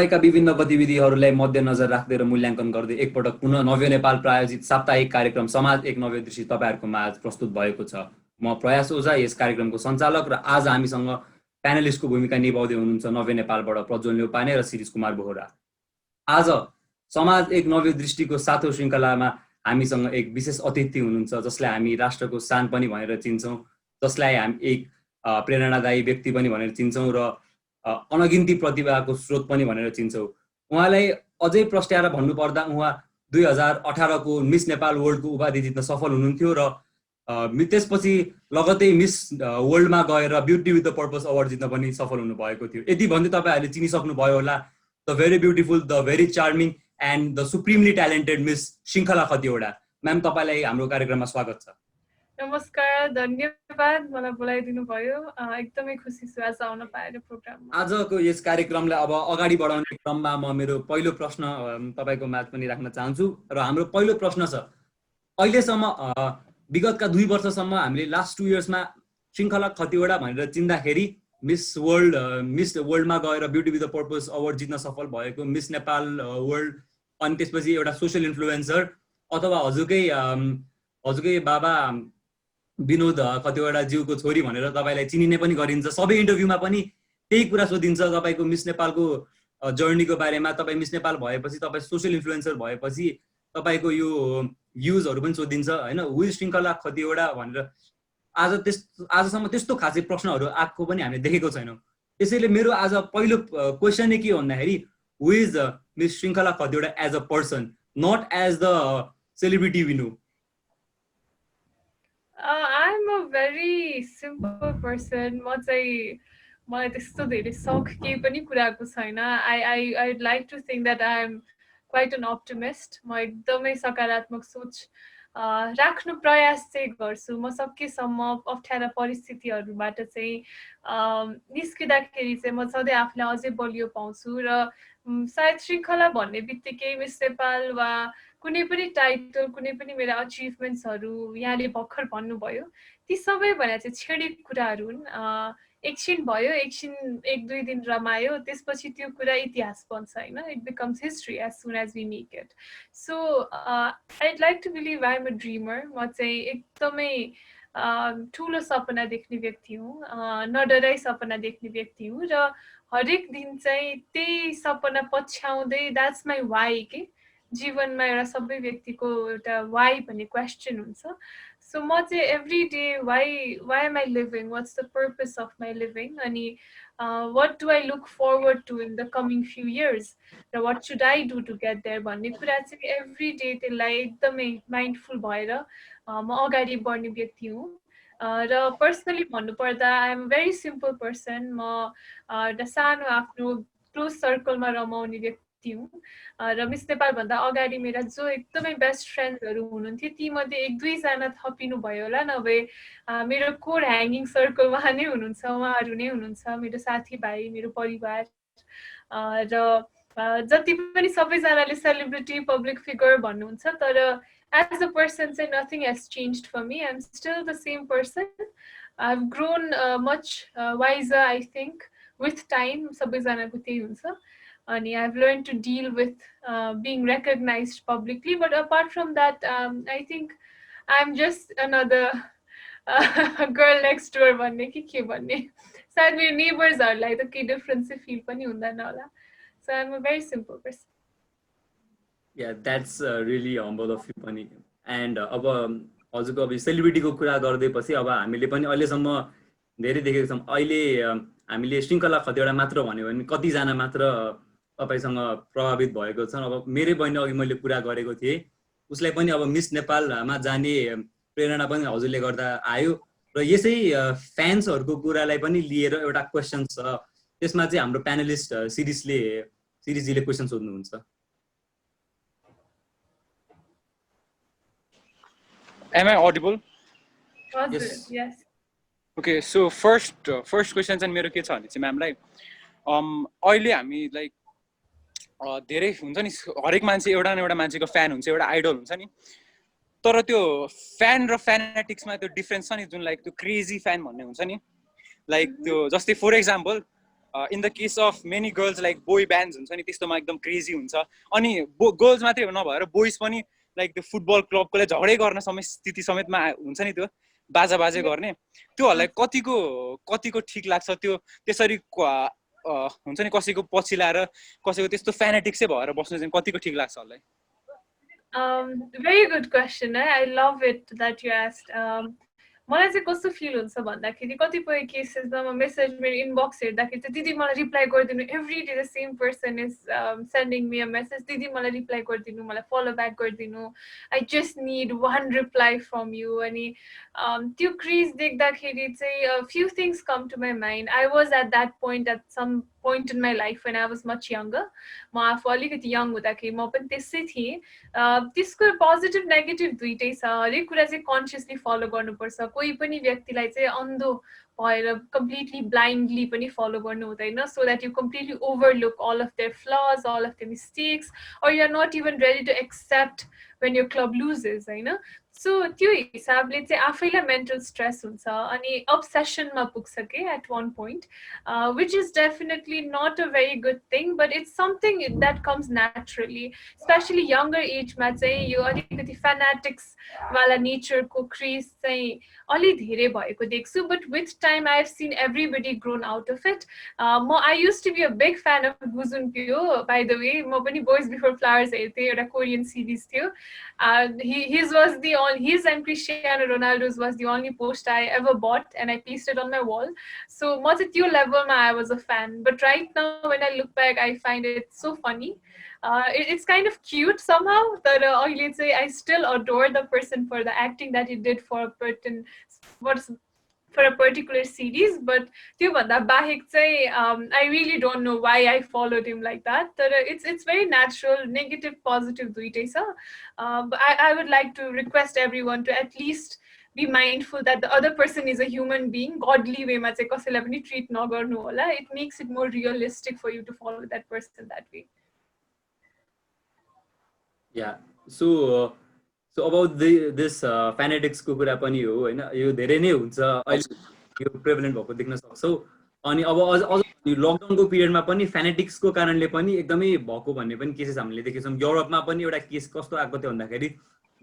तपाईँका विभिन्न गतिविधिहरूलाई मध्यनजर राख्दै र मूल्याङ्कन गर्दै एकपटक पुनः नव्य नेपाल प्रायोजित साप्ताहिक कार्यक्रम समाज एक नव्य दृष्टि तपाईँहरूको माझ प्रस्तुत भएको छ। म प्रयास ओझा यस कार्यक्रमको सञ्चालक र आज हामीसँग प्यानलिस्टको भूमिका निभाउँदै हुनुहुन्छ नव्य नेपालबाट प्रज्वल न्यौपाने र शिरीष कुमार बोहरा। आज समाज एक नव्य दृष्टिको 7औं श्रृङ्खलामा हामीसँग एक विशेष अतिथि हुनुहुन्छ जसलाई हामी राष्ट्रको शान पनि भनेर चिन्छौँ, जसलाई हामी एक प्रेरणादायी व्यक्ति पनि भनेर चिन्छौँ र अनगिन्ती प्रतिभाको स्रोत पनि भनेर चिन्छौँ। उहाँलाई अझै प्रस्ट्याएर भन्नुपर्दा उहाँ 2018 को मिस नेपाल वर्ल्डको उपाधि जित्न सफल हुनुहुन्थ्यो र त्यसपछि लगतै मिस वर्ल्डमा गएर beauty with the purpose award जित्न पनि सफल हुनुभएको थियो। यति भन्दै तपाईँहरूले चिनिसक्नुभयो होला the very beautiful, the very charming and the supremely talented miss Shrinkhala Khatiwada. Ma'am, तपाईँलाई हाम्रो कार्यक्रममा स्वागत छ। नमस्कार, धन्यवाद मलाई बोलाइदिनु भयो। एकदमै खुसी छु आज आउन पाएर प्रोग्राममा। आजको यस कार्यक्रमलाई अब अगाडि बढाउने क्रममा म मेरो पहिलो प्रश्न तपाईँको माझ पनि राख्न चाहन्छु र हाम्रो पहिलो प्रश्न छ, अहिलेसम्म विगतका 2 वर्षसम्म हामीले लास्ट 2 इयर्समा श्रृङ्खला खतिवडा भनेर चिन्दाखेरि मिस वर्ल्डमा गएर beauty with the purpose award जित्न सफल भएको मिस नेपाल वर्ल्ड, अनि त्यसपछि एउटा सोसियल इन्फ्लुएन्सर अथवा हजुरकै बाबा विनोद खतिवडा ज्यूको छोरी भनेर तपाईँलाई चिनिने पनि गरिन्छ। सबै इन्टरभ्यूमा पनि त्यही कुरा सोधिन्छ तपाईँको मिस नेपालको जर्नीको बारेमा। तपाईँ मिस नेपाल भएपछि, तपाईँ सोसियल इन्फ्लुएन्सर भएपछि तपाईँको यो भ्युजहरू पनि सोधिन्छ होइन, हु इज श्रृङ्खला खतिवडा भनेर। आजसम्म त्यस्तो खासै प्रश्नहरू आएको पनि हामीले देखेको छैनौँ। त्यसैले मेरो आज पहिलो क्वेसन नै के भन्दाखेरि, who is miss Shrinkhala Khatiwada as a person, not as the celebrity we know? I'm a very simple person. मलाई त्यस्तो धेरै शौक केही पनि कुराको छैन। I'd like to think that I'm quite an optimist. म एकदमै सकारात्मक सोच राख्नु प्रयास चाहिँ गर्छु। म सकेसम्म अप्ठ्यारा परिस्थितिहरूबाट चाहिँ निस्किँदाखेरि चाहिँ म सधैँ आफूलाई अझै बलियो पाउँछु र सायद श्रृङ्खला भन्ने बित्तिकै मिस नेपाल वा कुनै पनि टाइटल, कुनै पनि मेरा अचिभमेन्ट्सहरू यहाँले भर्खर भन्नुभयो, ती सबै भने चाहिँ क्षणिक कुराहरू हुन्। एकछिन भयो, एकछिन 1-2 दिन रमायो, त्यसपछि त्यो कुरा इतिहास बन्छ होइन। It becomes history as soon as we make it. So I'd like to believe I am a dreamer. म चाहिँ एकदमै ठुलो सपना देख्ने व्यक्ति हुँ, नडराई सपना देख्ने व्यक्ति हुँ र हरेक दिन चाहिँ त्यही सपना पछ्याउँदै द्याट्स माई वाइ के जीवनमा एउटा सबै व्यक्तिको एउटा वाइ भन्ने क्वेसन हुन्छ। सो म चाहिँ every day why am I living, what's the purpose of my living, अनि what do I look forward to in the coming few years र what should I do to get there भन्ने कुरा चाहिँ every day त्यसलाई एकदमै mindful भएर म अगाडि बढ्ने व्यक्ति हुँ। र पर्सनली भन्नुपर्दा I am very simple person. म एउटा सानो आफ्नो क्लोज सर्कलमा रमाउने व्यक्ति हुँ र मिस नेपालभन्दा अगाडि मेरा जो एकदमै बेस्ट फ्रेन्ड्सहरू हुनुहुन्थ्यो तीमध्ये 1-2 जना थपिनु भयो होला, नभए मेरो कोर ह्याङ्गिङ सर्कल उहाँ नै हुनुहुन्छ, उहाँहरू नै हुनुहुन्छ, मेरो साथीभाइ, मेरो परिवार। र जति पनि सबैजनाले सेलिब्रिटी, पब्लिक फिगर भन्नुहुन्छ, तर as a person say nothing has changed for me. I'm still the same person. I've grown much wiser, I think, with time. सबैजनाको त्यही हुन्छ। अनि I've learned to deal with being recognized publicly. But apart from that, I think I'm just another girl next door भन्ने कि के भन्ने। सायद मेरो नेबर्सहरूलाई त केही डिफरेन्स चाहिँ फिल पनि हुँदैन होला। So I'm a very simple person. Yeah, that's really humble of you पनि। एन्ड अब हजुरको अब सेलिब्रिटीको कुरा गर्दैपछि अब हामीले पनि अहिलेसम्म धेरै देखेको छौँ। अहिले हामीले श्रृङ्खला खतिवडा मात्र भन्यो भने कतिजना मात्र तपाईँसँग प्रभावित भएको छन्। अब मेरै बहिनी अघि मैले कुरा गरेको थिएँ, उसलाई पनि अब मिस नेपालमा जाने प्रेरणा पनि हजुरले गर्दा आयो र यसै फ्यान्सहरूको कुरालाई पनि लिएर एउटा क्वेसन छ। त्यसमा चाहिँ हाम्रो प्यानलिस्ट शिरीषजीले क्वेसन सोध्नुहुन्छ। Am I audible? Yes. Okay, so first question चाहिँ मेरो के छ भने चाहिँ म्यामलाई अहिले हामी लाइक धेरै हुन्छ नि, हरेक मान्छे एउटा न एउटा मान्छेको फ्यान हुन्छ, एउटा आइडल हुन्छ नि। तर त्यो फ्यान र फ्यानेटिक्समा त्यो डिफरेन्स छ नि, जुन लाइक त्यो क्रेजी फ्यान भन्ने हुन्छ नि, लाइक त्यो जस्तै for example in the case of many girls like boy bands हुन्छ नि त्यस्तोमा एकदम क्रेजी हुन्छ अनि गर्ल्स मात्रै नभएर बोइज पनि लाइक त्यो फुटबल क्लबकोलाई झगडै गर्न स्थिति समेतमा हुन्छ नि त्यो बाजे गर्ने त्योहरूलाई कतिको ठिक लाग्छ त्यो त्यसरी हुन्छ नि कसैको पछि लाएर कसैको त्यस्तो फ्यानेटिक्सै भएर बस्नु चाहिँ कतिको ठिक लाग्छ होला Very good question. I love it that you asked. मलाई चाहिँ कस्तो फिल हुन्छ भन्दाखेरि कतिपय केसेसमा म मेसेज मेरो इनबक्स हेर्दाखेरि चाहिँ दिदी मलाई रिप्लाई गरिदिनु every day the same person is sending me a message दिदी मलाई रिप्लाई गरिदिनु मलाई फलो ब्याक गरिदिनु I just need one reply from you अनि त्यो क्रेज देख्दाखेरि चाहिँ few things come to my mind I was at that point at some point in my life when I was much younger. म आफू अलिकति young हुँदाखेरि म पनि त्यसै थिएँ त्यसको पोजिटिभ नेगेटिभ दुइटै छ हरेक कुरा चाहिँ कन्सियसली फलो गर्नुपर्छ कोही पनि व्यक्तिलाई चाहिँ अन्धो भएर कम्प्लिटली ब्लाइन्डली पनि फलो गर्नु हुँदैन so that you completely overlook all of their flaws all of their mistakes or you're not even ready to accept when your club loses होइन सो त्यो हिसाबले चाहिँ आफैलाई मेन्टल स्ट्रेस हुन्छ अनि अब्सेसनमा पुग्छ के at one point which is definitely not a very good thing but it's something that comes naturally specially younger एजमा चाहिँ यो अलिकति फ्यानाटिक्सवाला नेचरको क्रेज चाहिँ अलि धेरै भएको देख्छु but with time I have seen everybody grown out of it म I used to be a big fan of Gu Jun Pyo by the way म पनि बोइज बिफोर फ्लावर्स हेर्थेँ एउटा कोरियन सिरिज थियो his was the his and Cristiano Ronaldo's was the only post I ever bought and I pasted it on my wall. So much at your level I was a fan. But right now when I look back I find it so funny. It's kind of cute somehow that let's say I still adore the person for the acting that he did for a particular series, but त्यो भन्दा बाहेक चाहिँ I really don't know why I followed him like that. But it's very natural, negative, positive दुइटै छ. But I would like to request everyone to at least be mindful that the other person is a human being. Godly way मा चाहिँ कसैलाई पनि treat नगर्नु होला. It makes it more realistic for you to follow that person that way. Yeah. So about this fanatics को कुरा पनि हो हैन यो धेरै नै हुन्छ अहिले यो प्रेभलेन्ट भएको देख्न सक्छौ अनि अब अझ लकडाउनको पिरियडमा पनि फ्यानेटिक्स को कारणले पनि एकदमै भएको भन्ने पनि केसेस हामीले देखेछौँ युरोपमा पनि एउटा केस कस्तो आएको थियो भन्दाखेरि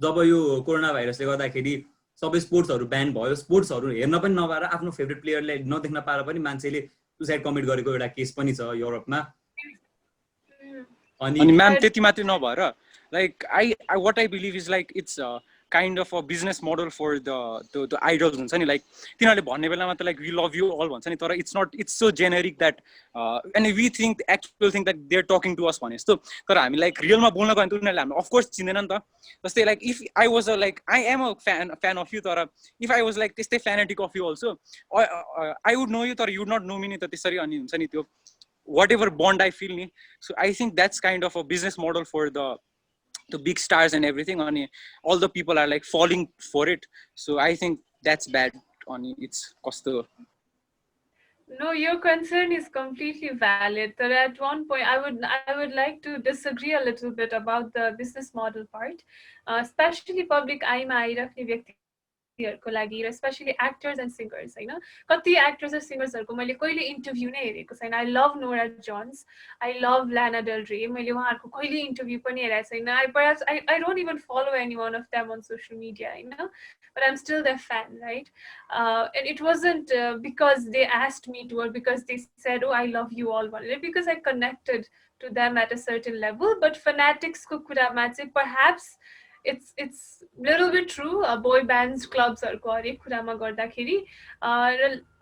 जब यो कोरोना भाइरसले गर्दाखेरि सबै स्पोर्ट्सहरु ब्यान भयो स्पोर्ट्सहरु हेर्न पनि नपाएर आफ्नो फेभरेट प्लेयरलाई नदेख्न पाएर पनि मान्छेले सुसाइड कमिट गरेको एउटा केस पनि छ युरोपमा अनि म्याम त्यति मात्रै नभएर like what I believe is like it's kind of a business model for the idols हुन्छ नि like तिनीहरुले भन्ने बेलामा त like we love you all भन्छ नि तर it's so generic that and we think actual think that they're talking to us भने जस्तो तर हामी like रियलमा बोल्न गयो भने उनीहरुले हामी of course चिन्दैन नि त जस्तै like if I was a like I am a fan of you तर if I was like त्यस्तै fanatic of you also I would know you तर you would not know me नि त त्यसरी अनि हुन्छ नि त्यो whatever bond I feel ni so I think that's kind of a business model for the big stars and everything and all the people are like falling for it so I think that's bad on it's cost. No, your concern is completely valid. But at one point, I would like to disagree a little bit about the business model part, especially public eye ma आइराख्ने व्यक्तिहरुको लागि especially actors and singers हैन कति actors and singers हरुको मैले कहिले interview नै हेरेको छैन I love Nora Jones I love Lana Del Rey मैले उहाँहरुको कहिले इन्टरभ्यु पनि हेरेको छैन I don't even follow any one of them on social media हैन but I'm still their fan right and it wasn't because they asked me to or because they said oh I love you all because I connected to them at a certain level but fanatics ko kurama चाहिँ perhaps it's little bit true boy bands clubs हरुको हरेक कुरामा गर्दाखेरि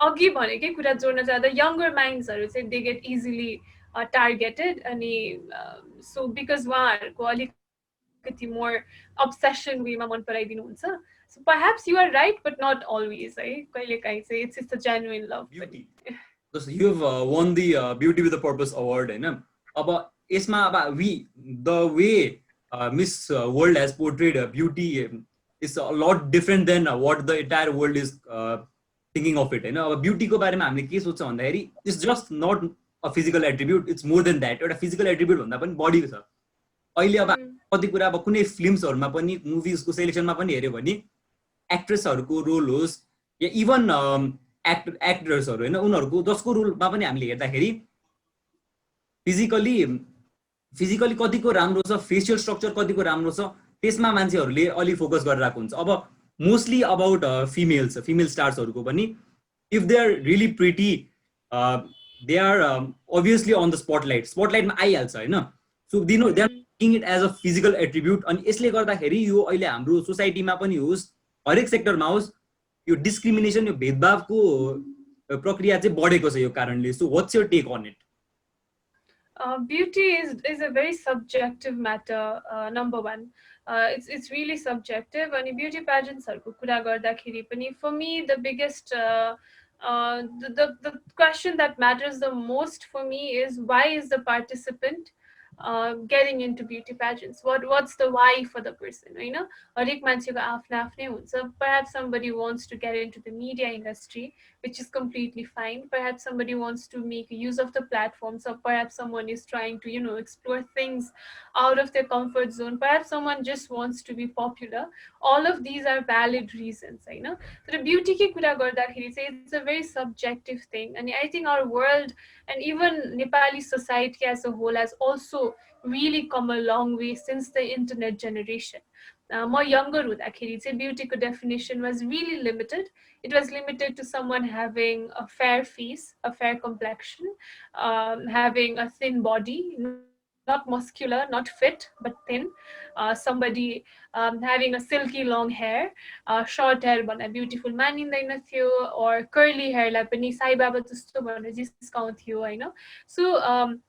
अघि भनेकै कुरा जोड्न जाँदा younger minds हरु चाहिँ they get easily targeted अनि so because उहाँहरुको अलिकति more obsession way मा मन पराइदिनु हुन्छ so perhaps you are right but not always है कहिलेकाहीँ चाहिँ it's a genuine love beauty so you have won the beauty with a purpose award हैन अब यसमा अब the way Miss World has portrayed beauty is a lot different than what the entire world is thinking of it. अब beauty को बारेमा हामीले के सोच्छ भन्दाखेरि it's just not a physical attribute, it's more than that. एउटा physical attribute भन्दा पनि body छ. अहिले अब कति कुरा अब कुनै फिल्म्सहरुमा पनि मुभिजको सिलेक्सनमा पनि हेर्यो भने एक्ट्रेसहरुको रोल होस् या इभन एक्टर्सहरू होइन उनीहरूको जसको रोलमा पनि हामीले हेर्दाखेरि फिजिकली कतिको राम्रो छ, फेसियल स्ट्रक्चर कतिको राम्रो छ, त्यसमा मान्छेहरूले अलि फोकस गरिरहेको हुन्छ। अब मोस्टली अबाउट फिमेल स्टार्सहरूको पनि if they are really pretty they are obviously on the स्पटलाइटमा आइहाल्छ होइन। So they are taking it as a physical attribute. अनि यसले गर्दाखेरि यो अहिले हाम्रो सोसाइटीमा पनि होस्, हरेक सेक्टरमा होस्, यो डिस्क्रिमिनेसन, यो भेदभावको प्रक्रिया चाहिँ बढेको छ यो कारणले। So what's your take on it? Beauty is a very subjective matter. Number one, it's really subjective. And beauty pageants for me, the biggest the question that matters the most for me is, why is the participant getting into beauty pageants? What's the why for the person? You know, perhaps somebody wants to get into the media industry, which is completely fine. Perhaps somebody wants to make use of the platform. So perhaps someone is trying to, you know, explore things out of their comfort zone. Perhaps someone just wants to be popular. All of these are valid reasons, you know. So the beauty ki kura gardakeri chai, it's a very subjective thing. And I think our world and even Nepali society as a whole has also really come a long way since the internet generation. More younger beauty definition was really limited. It was limited to someone having a fair face, a fair complexion, having a thin body, not muscular, not fit, but thin. Somebody having a silky long hair, short hair, beautiful man in the or curly hair, like Sai Baba to so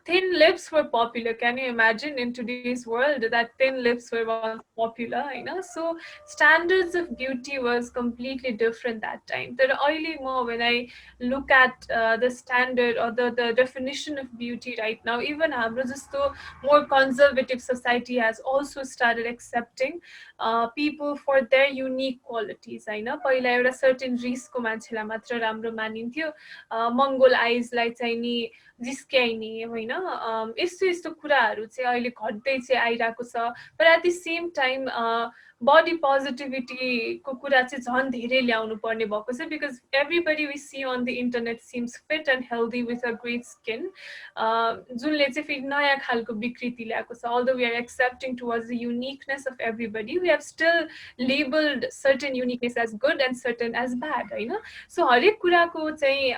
thin lips were popular. Can you imagine in today's world that thin lips were once popular, you know? So standards of beauty was completely different that time. There are oily more when I look at the standard or the definition of beauty right now, even Hamrajisto more conservative society has also started accepting people for their unique qualities. I know पहिला एउटा certain race को मान्छेलाई मात्र राम्रो मानिन्थ्यो, Mongol eyes लाई चाहिँ नि जिस्क्याइने होइन, यस्तो यस्तो कुराहरू चाहिँ अहिले घट्दै चाहिँ आइरहेको छ। but at the same time body positivity को कुरा चाहिँ झन् धेरै ल्याउनु पर्ने भएको छ, because everybody we see on the internet seems fit and healthy with a great skin, जुनले चाहिँ फेरि नयाँ खालको विकृति ल्याएको छ. Although we are accepting towards the uniqueness of everybody, we have still labeled certain uniqueness as good and certain as bad, होइन. So हरेक कुराको चाहिँ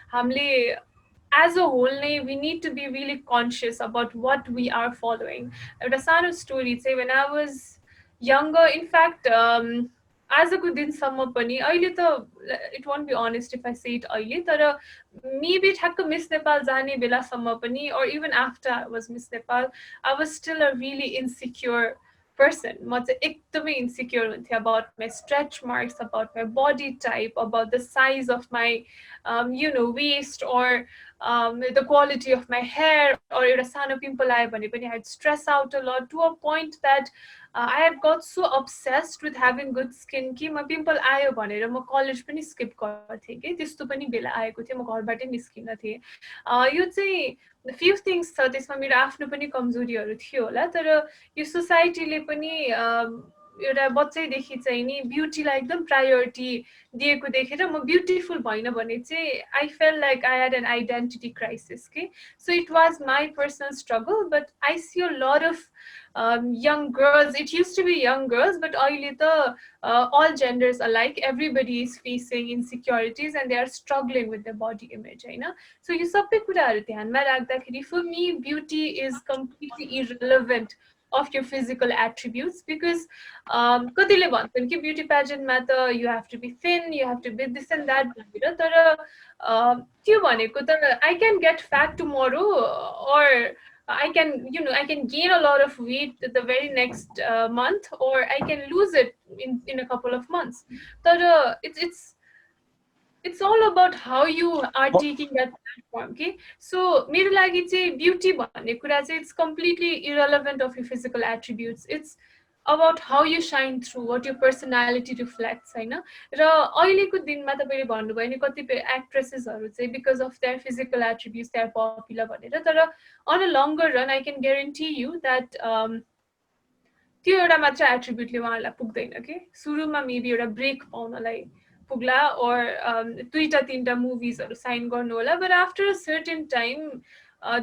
हामीले as a whole, we need to be really conscious about what we are following. एउटा सानो story चाहिँ, when I was younger, in fact, आजको दिनसम्म पनि अहिले त, it won't be honest if I say it अहिले, तर maybe ठ्याक्क Miss Nepal जाने बेलासम्म पनि, or even after I was Miss Nepal, I was still a really insecure person. म चाहिँ एकदमै insecure हुन्थेँ about my stretch marks, about my body type, about the size of my you know, waist, or the quality of my hair, or एउटा सानो pimple आयो भने पनि I had stress out a lot, to a point that I had got so obsessed with having good skin कि म pimple आयो भनेर म college पनि skip गर्थेँ कि, त्यस्तो पनि बेला आएको थियो, म घरबाटै निस्किन थिएँ. यो चाहिँ few things छ, त्यसमा मेरो आफ्नो पनि कमजोरीहरू थियो होला, तर यो सोसाइटीले पनि एउटा बच्चैदेखि चाहिँ नि ब्युटीलाई एकदम प्रायोरिटी दिएको देखेर म ब्युटिफुल भइन भने चाहिँ I felt like I had an identity crisis के. So it was my personal struggle, but I see a lot of young girls, it used to be young girls, but अहिले त all genders alike, everybody is facing insecurities and they are struggling with their body image, होइन. So यो सबै कुराहरू ध्यानमा राख्दाखेरि for me beauty is completely irrelevant of your physical attributes, because कतिले भन्छन् कि beauty pageant मा त you have to be thin, you have to be this and that भनेर, तर त्यो भनेको त I can get fat tomorrow, or I can, you know, I can gain a lot of weight the very next month, or I can lose it in a couple of months. But it's all about how you are taking that platform, okay? So मेरो लागि चाहिँ beauty भन्ने कुरा चाहिँ it's completely irrelevant of your physical attributes. It's about how you shine through, what your personality reflects, होइन. र अहिलेको दिनमा तपाईले भन्नुभयो नि कतिपय एक्ट्रेसेसहरू चाहिँ because of their physical attributes they are popular भनेर, तर on a longer run I can guarantee you that त्यो एउटा मात्र एट्रिब्युटले उहाँहरूलाई पुग्दैन के. सुरुमा मेबी एउटा ब्रेक पाउनलाई पुग्ला or दुईटा तीनटा moviesहरू sign गर्नु होला, but after a certain time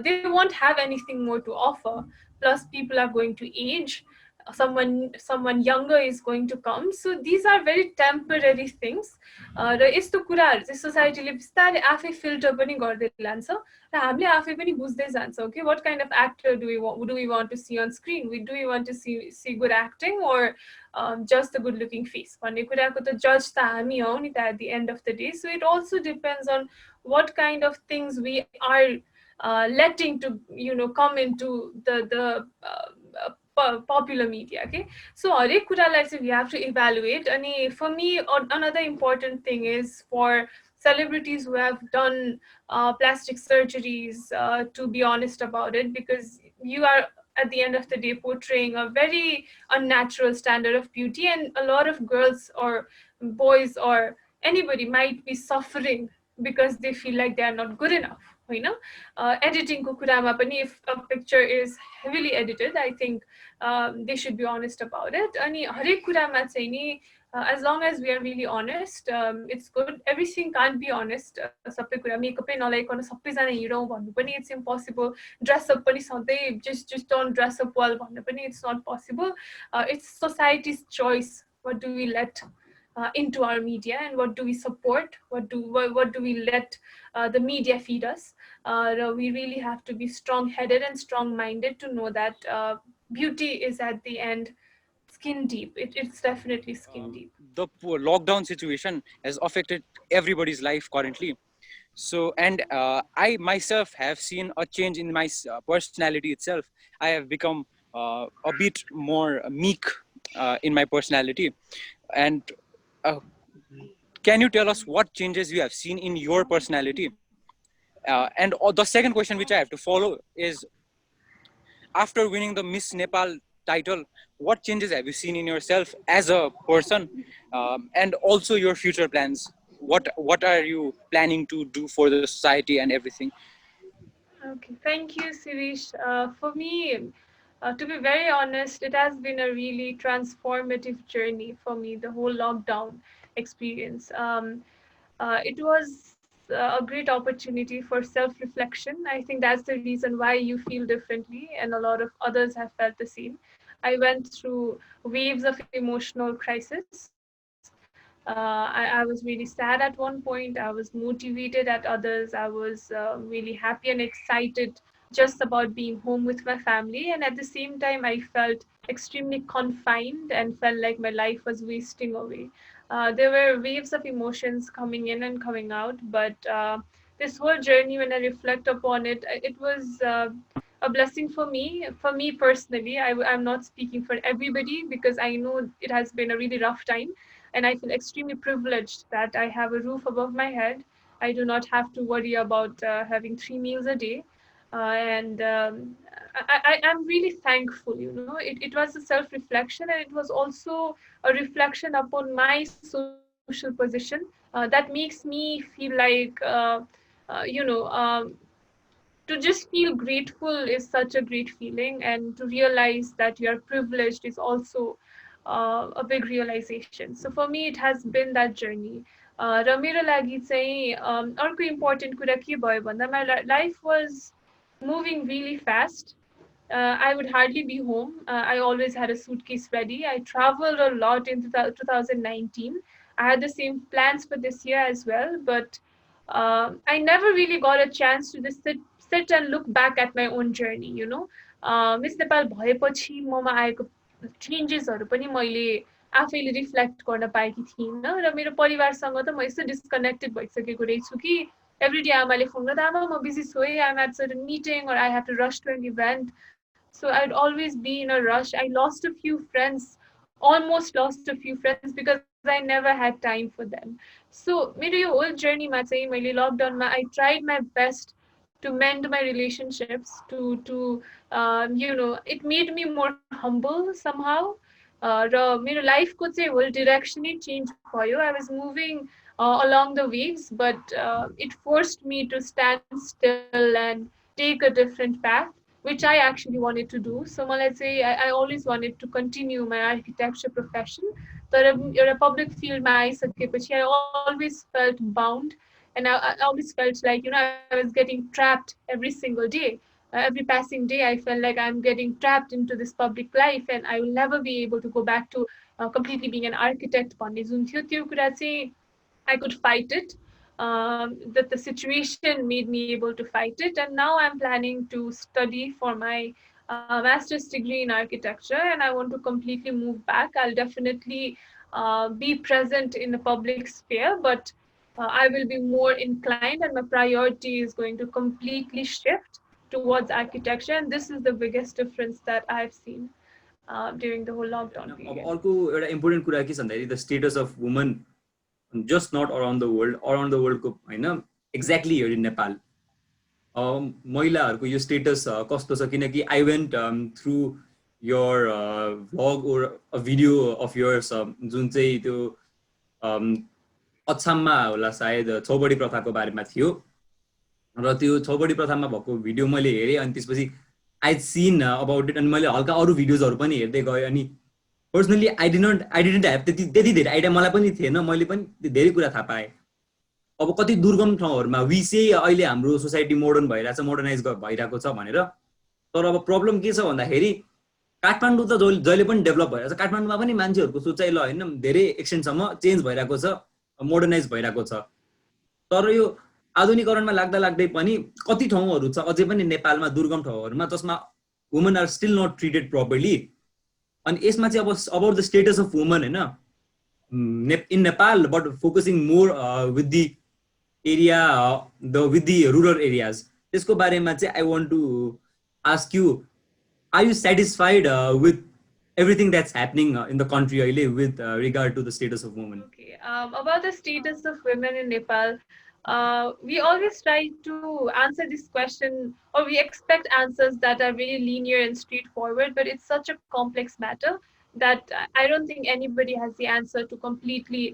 they won't have anything more to offer. Plus people are going to age, someone younger is going to come, so these are very temporary things. र यस्तो कुराहरू चाहिँ सोसाइटीले बिस्तारै आफै filter पनि गर्दै लान्छ र हामीले आफै पनि बुझ्दै जान्छौँ कि what kind of actor do we want to see on screen, do we want to see good acting or just a good looking face भन्ने कुराको त जज त हामी हौ नि त at the end of the day. So it also depends on what kind of things we are letting to come into the popular media. Okay, so harek kuraलाई चाहिँ we have to evaluate. And for me another important thing is for celebrities who have done plastic surgeries to be honest about it, because you are at the end of the day portraying a very unnatural standard of beauty, and a lot of girls or boys or anybody might be suffering because they feel like they are not good enough. Editing ko kurama pani, if a picture is heavily edited, I think they should be honest about it. Ani harek kurama चाहिँ नि as long as we are really honest, it's good. Everything can't be honest. सबै कुरा मेकअपै नलाइकन सबैजना हिँडौँ भन्नु पनि it's impossible. Dress up पनि सधैँ just don't dress up well भन्नु पनि it's not possible. It's society's choice. What do we let into our media, and what do we support? What do we let the media feed us? We really have to be strong-headed and strong-minded to know that beauty is at the end skin deep. It's definitely skin deep. The lockdown situation has affected everybody's life currently. So, and I myself have seen a change in my personality itself. I have become a bit more meek in my personality. And can you tell us what changes you have seen in your personality? And the second question which I have to follow is, after winning the Miss Nepal title, what changes have you seen in yourself as a person, and also your future plans? What are you planning to do for the society and everything? Okay, thank you, Sirish. For me, to be very honest, it has been a really transformative journey for me, the whole lockdown experience. It was a great opportunity for self-reflection. I think that's the reason why you feel differently, and a lot of others have felt the same. I went through waves of emotional crisis. I was really sad at one point. I was motivated at others. I was really happy and excited just about being home with my family. And at the same time, I felt extremely confined and felt like my life was wasting away. There were waves of emotions coming in and coming out, but this whole journey, when I reflect upon it, it was a blessing for me. For me personally, I'm not speaking for everybody, because I know it has been a really rough time. And I feel extremely privileged that I have a roof above my head. I do not have to worry about having 3 meals a day. And I'm really thankful, It was a self-reflection, and it was also a reflection upon my social position that makes me feel like, to just feel grateful is such a great feeling, and to realize that you are privileged is also a big realization. So for me, it has been that journey. र मेरो लागि चाहिँ अर्को important कुरा के भयो भन्दा, my life was moving really fast. I would hardly be home. I always had a suitcase ready. I traveled a lot in 2019. I had the same plans for this year as well, but I never really got a chance to just sit and look back at my own journey, Miss Nepal भएपछि ममा आएको चेन्जेसहरू पनि मैले आफैले reflect गर्न पाएकी थिइनँ, र मेरो परिवारसँग त म यस्तो डिस्कनेक्टेड भइसकेको रहेछु कि एभ्री डे आमाले फोन गर्दा, आमा म बिजी छु है, I'm at certain meeting or I have to rush to an event. So I'd always be in a rush. I lost a few friends, almost lost a few friends, because I never had time for them. So मेरो यो whole journey मा चाहिँ मैले लकडाउनमा I tried my best to mend my relationships, to it made me more humble somehow. र मेरो लाइफको चाहिँ whole direction change भयो. I was moving along the waves, but it forced me to stand still and take a different path, which I actually wanted to do. So मलाई चाहिँ I always wanted to continue my architecture profession. तर एउटा public फिल्डमा आइसकेपछि I always felt bound, and I always felt like, I was getting trapped every single day. Every passing day, I felt like I'm getting trapped into this public life, and I will never be able to go back to completely being an architect. भन्ने जुन थियो त्यो कुरा चाहिँ I could fight it. That the situation made me able to fight it, and now I'm planning to study for my master's degree in architecture, and I want to completely move back. I'll definitely be present in the public sphere, but I will be more inclined, and my priority is going to completely shift towards architecture, and this is the biggest difference that I've seen during the whole lockdown period. अर्को एउटा important कुरा के छ भन्दाखेरि the status of woman just not around the वर्ल्डको होइन exactly here in Nepal महिलाहरूको यो स्टेटस कस्तो छ किनकि I went through your vlog or a video of yours जुन चाहिँ त्यो अछाममा होला सायद छौबडी प्रथाको बारेमा थियो र त्यो छौबडी प्रथामा भएको भिडियो मैले हेरेँ अनि त्यसपछि आई सिन अबाउट इट अनि मैले हल्का अरू भिडियोजहरू पनि हेर्दै गएँ अनि पर्सनली आई डिडन्ट ह्याभ त्यति धेरै आइडिया मलाई पनि थिएन मैले पनि धेरै कुरा थाहा पाएँ अब कति दुर्गम ठाउँहरूमा विसे अहिले हाम्रो सोसाइटी मोडर्नाइज भइरहेको छ भनेर तर अब प्रब्लम के छ भन्दाखेरि काठमाडौँ त जहिले पनि डेभलप भइरहेको छ काठमाडौँमा पनि मान्छेहरूको सोचाइ ल होइन धेरै एक्सटेन्टसम्म चेन्ज भइरहेको छ मोडर्नाइज भइरहेको छ तर यो आधुनिकरणमा लाग्दै पनि कति ठाउँहरू छ अझै पनि नेपालमा दुर्गम ठाउँहरूमा जसमा woman are still not treated properly अनि यसमा चाहिँ अब about the status of woman होइन in Nepal but focusing more with the area with the rural areas त्यसको बारेमा चाहिँ I want to ask you are you satisfied with everything that's happening in the country with regard to the status of women? Okay, about the status of women in Nepal, we always try to answer this question, or we expect answers that are very linear and straightforward, but it's such a complex matter that I don't think anybody has the answer to completely,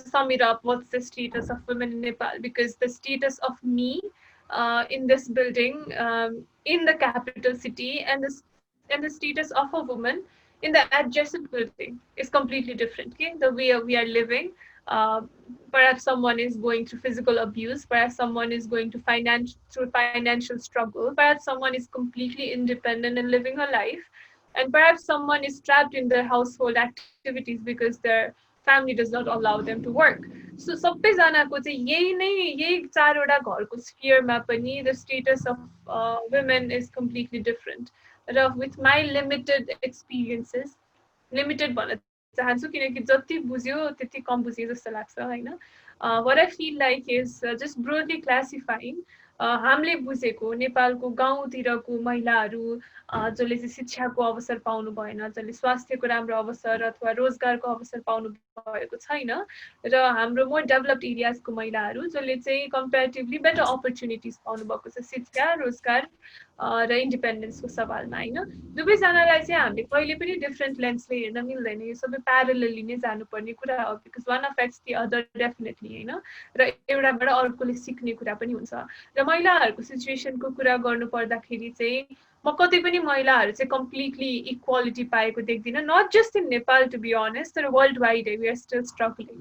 sum it up. What's the status of women in Nepal? Because the status of me in this building, in the capital city, and the status of a woman in the adjacent building is completely different. Okay, the way we are living, perhaps someone is going through physical abuse, perhaps someone is going to financial struggle, perhaps someone is completely independent and living her life, and perhaps someone is trapped in their household activities because their family does not allow them to work. So सबैजनाको चाहिँ यही चारवटा घरको स्फियरमा पनि the status of women is completely different. र with my limited experiences, limited भन्न चाहन्छु किनकि जति बुझ्यो त्यति कम बुझ्यो जस्तो लाग्छ हैन. What I feel like is just broadly classifying हामीले बुझेको नेपालको गाउँतिरको महिलाहरू जसले चाहिँ शिक्षाको अवसर पाउनु भएन, जसले स्वास्थ्यको राम्रो अवसर अथवा रोजगारको अवसर पाउनु भएको छैन र हाम्रो मोर डेभलप्ड एरियाजको महिलाहरू जसले चाहिँ कम्पेरिटिभली बेटर अपर्च्युनिटिज पाउनु भएको छ शिक्षा, रोजगार र इन्डिपेन्डेन्सको सवालमा हैन. दुवैजनालाई चाहिँ हामीले कहिले पनि डिफरेन्ट लेन्सले हेर्न मिल्दैन. यो सबै प्यारलली नै जानुपर्ने कुरा हो because one affects the other definitely हैन. र एउटाबाट अर्कोले सिक्ने कुरा पनि हुन्छ. र महिलाहरूको सिचुएसनको कुरा गर्नु पर्दाखेरि चाहिँ म कतै पनि महिलाहरू चाहिँ कम्प्लिटली इक्वालिटी पाएको देख्दिनँ. Not just in Nepal to be honest, तर world wide we are still struggling.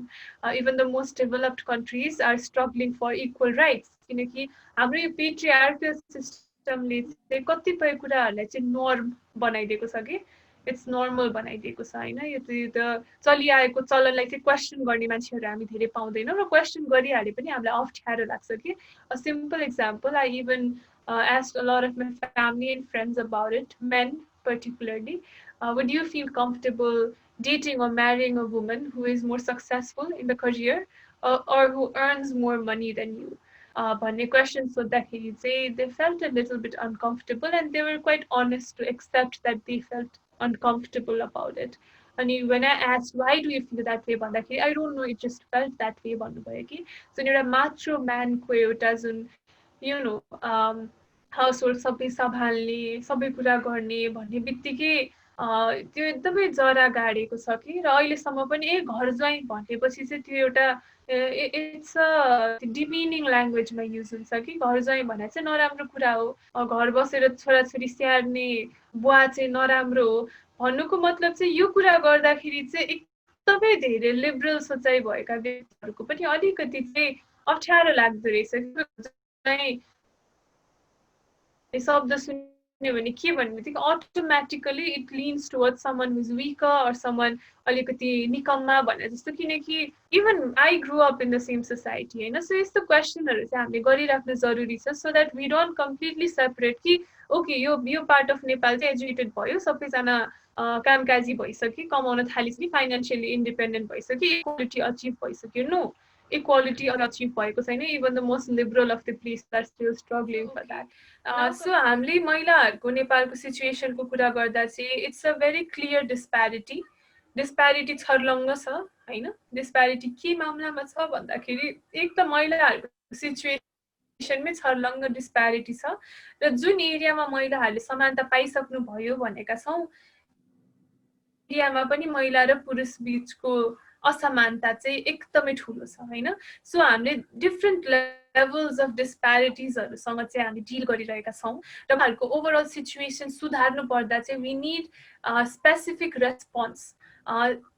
Even the most developed countries are struggling for equal rights किनकि हाम्रो यो पेट्रियार्कल सिस्टमले चाहिँ कतिपय कुराहरूलाई चाहिँ नर्म बनाइदिएको छ कि इट्स नर्मल बनाइदिएको छ हैन. यो त चलिआएको चलनलाई चाहिँ क्वेसन गर्ने मान्छेहरू हामी धेरै पाउँदैनौँ र क्वेसन गरिहाले पनि हामीलाई अप्ठ्यारो लाग्छ कि. A simple example, I even asked a lot of my family and friends about it, men particularly. Would you feel comfortable dating or marrying a woman who is more successful in the career or who earns more money than you? Bhanne question sodhakeri चाहिँ they felt a little bit uncomfortable and they were quite honest to accept that they felt uncomfortable about it. And when I asked why do you feel that way bhandakeri I don't know, it just felt that way भन्नुभयो कि. So एउटा macho man को एउटा जुन household सबै सम्हाल्ने सबै कुरा गर्ने भन्ने बित्तिकै त्यो एकदमै जरा गाडेको छ कि. र अहिलेसम्म पनि घर ज्वाइँ भनेपछि चाहिँ त्यो एउटा इट्स अ डिमिनिङ ल्याङ्ग्वेजमा युज हुन्छ कि घर ज्वाइँ भने चाहिँ नराम्रो कुरा हो, घर बसेर छोराछोरी स्याहार्ने बुवा चाहिँ नराम्रो हो भन्नुको मतलब चाहिँ यो कुरा गर्दाखेरि चाहिँ एकदमै धेरै लिबरल सोचाइ भएका व्यक्तिहरूको पनि अलिकति चाहिँ अप्ठ्यारो लाग्दो रहेछ। शब्द सुन्यो भने के भन्ने बित्तिकै automatically it leans towards someone who's weaker or someone अलिकति निकम्मा भने जस्तो, किनकि even I grow up in the same society होइन। सो यस्तो क्वेसनहरू चाहिँ हामीले गरिराख्नु जरुरी छ, so that we don't completely separate कि ओके यो पार्ट अफ नेपाल चाहिँ एजुकेटेड भयो, सबैजना कामकाजी भइसक्यो, कमाउन थालिसक्यो, फाइनेन्सियली इन्डिपेन्डेन्ट भइसक्यो, इक्वालिटी अचिभ भइसक्यो। नो, इक्वालिटी अचिभ भएको छैन। Even the most liberal of the place are still struggling for that. So हामीले महिलाहरूको नेपालको सिचुएसनको कुरा गर्दा चाहिँ it's a very clear disparity छर्लङ्ग छ होइन। डिस्प्यारिटी के मामलामा छ भन्दाखेरि एक त महिलाहरूको सिचुएसनमै छर्लङ्ग डिस्प्यारिटी छ, र जुन एरियामा महिलाहरूले समानता पाइसक्नु भयो भनेका छौँ, एरियामा पनि महिला र पुरुष बीचको असमानता चाहिँ एकदमै ठुलो छ होइन। सो हामीले डिफ्रेन्ट लेभल्स अफ डिस्प्यारिटिजहरूसँग चाहिँ हामी डिल गरिरहेका छौँ, र उहाँहरूको ओभरअल सिचुएसन सुधार्नु पर्दा चाहिँ we need specific response,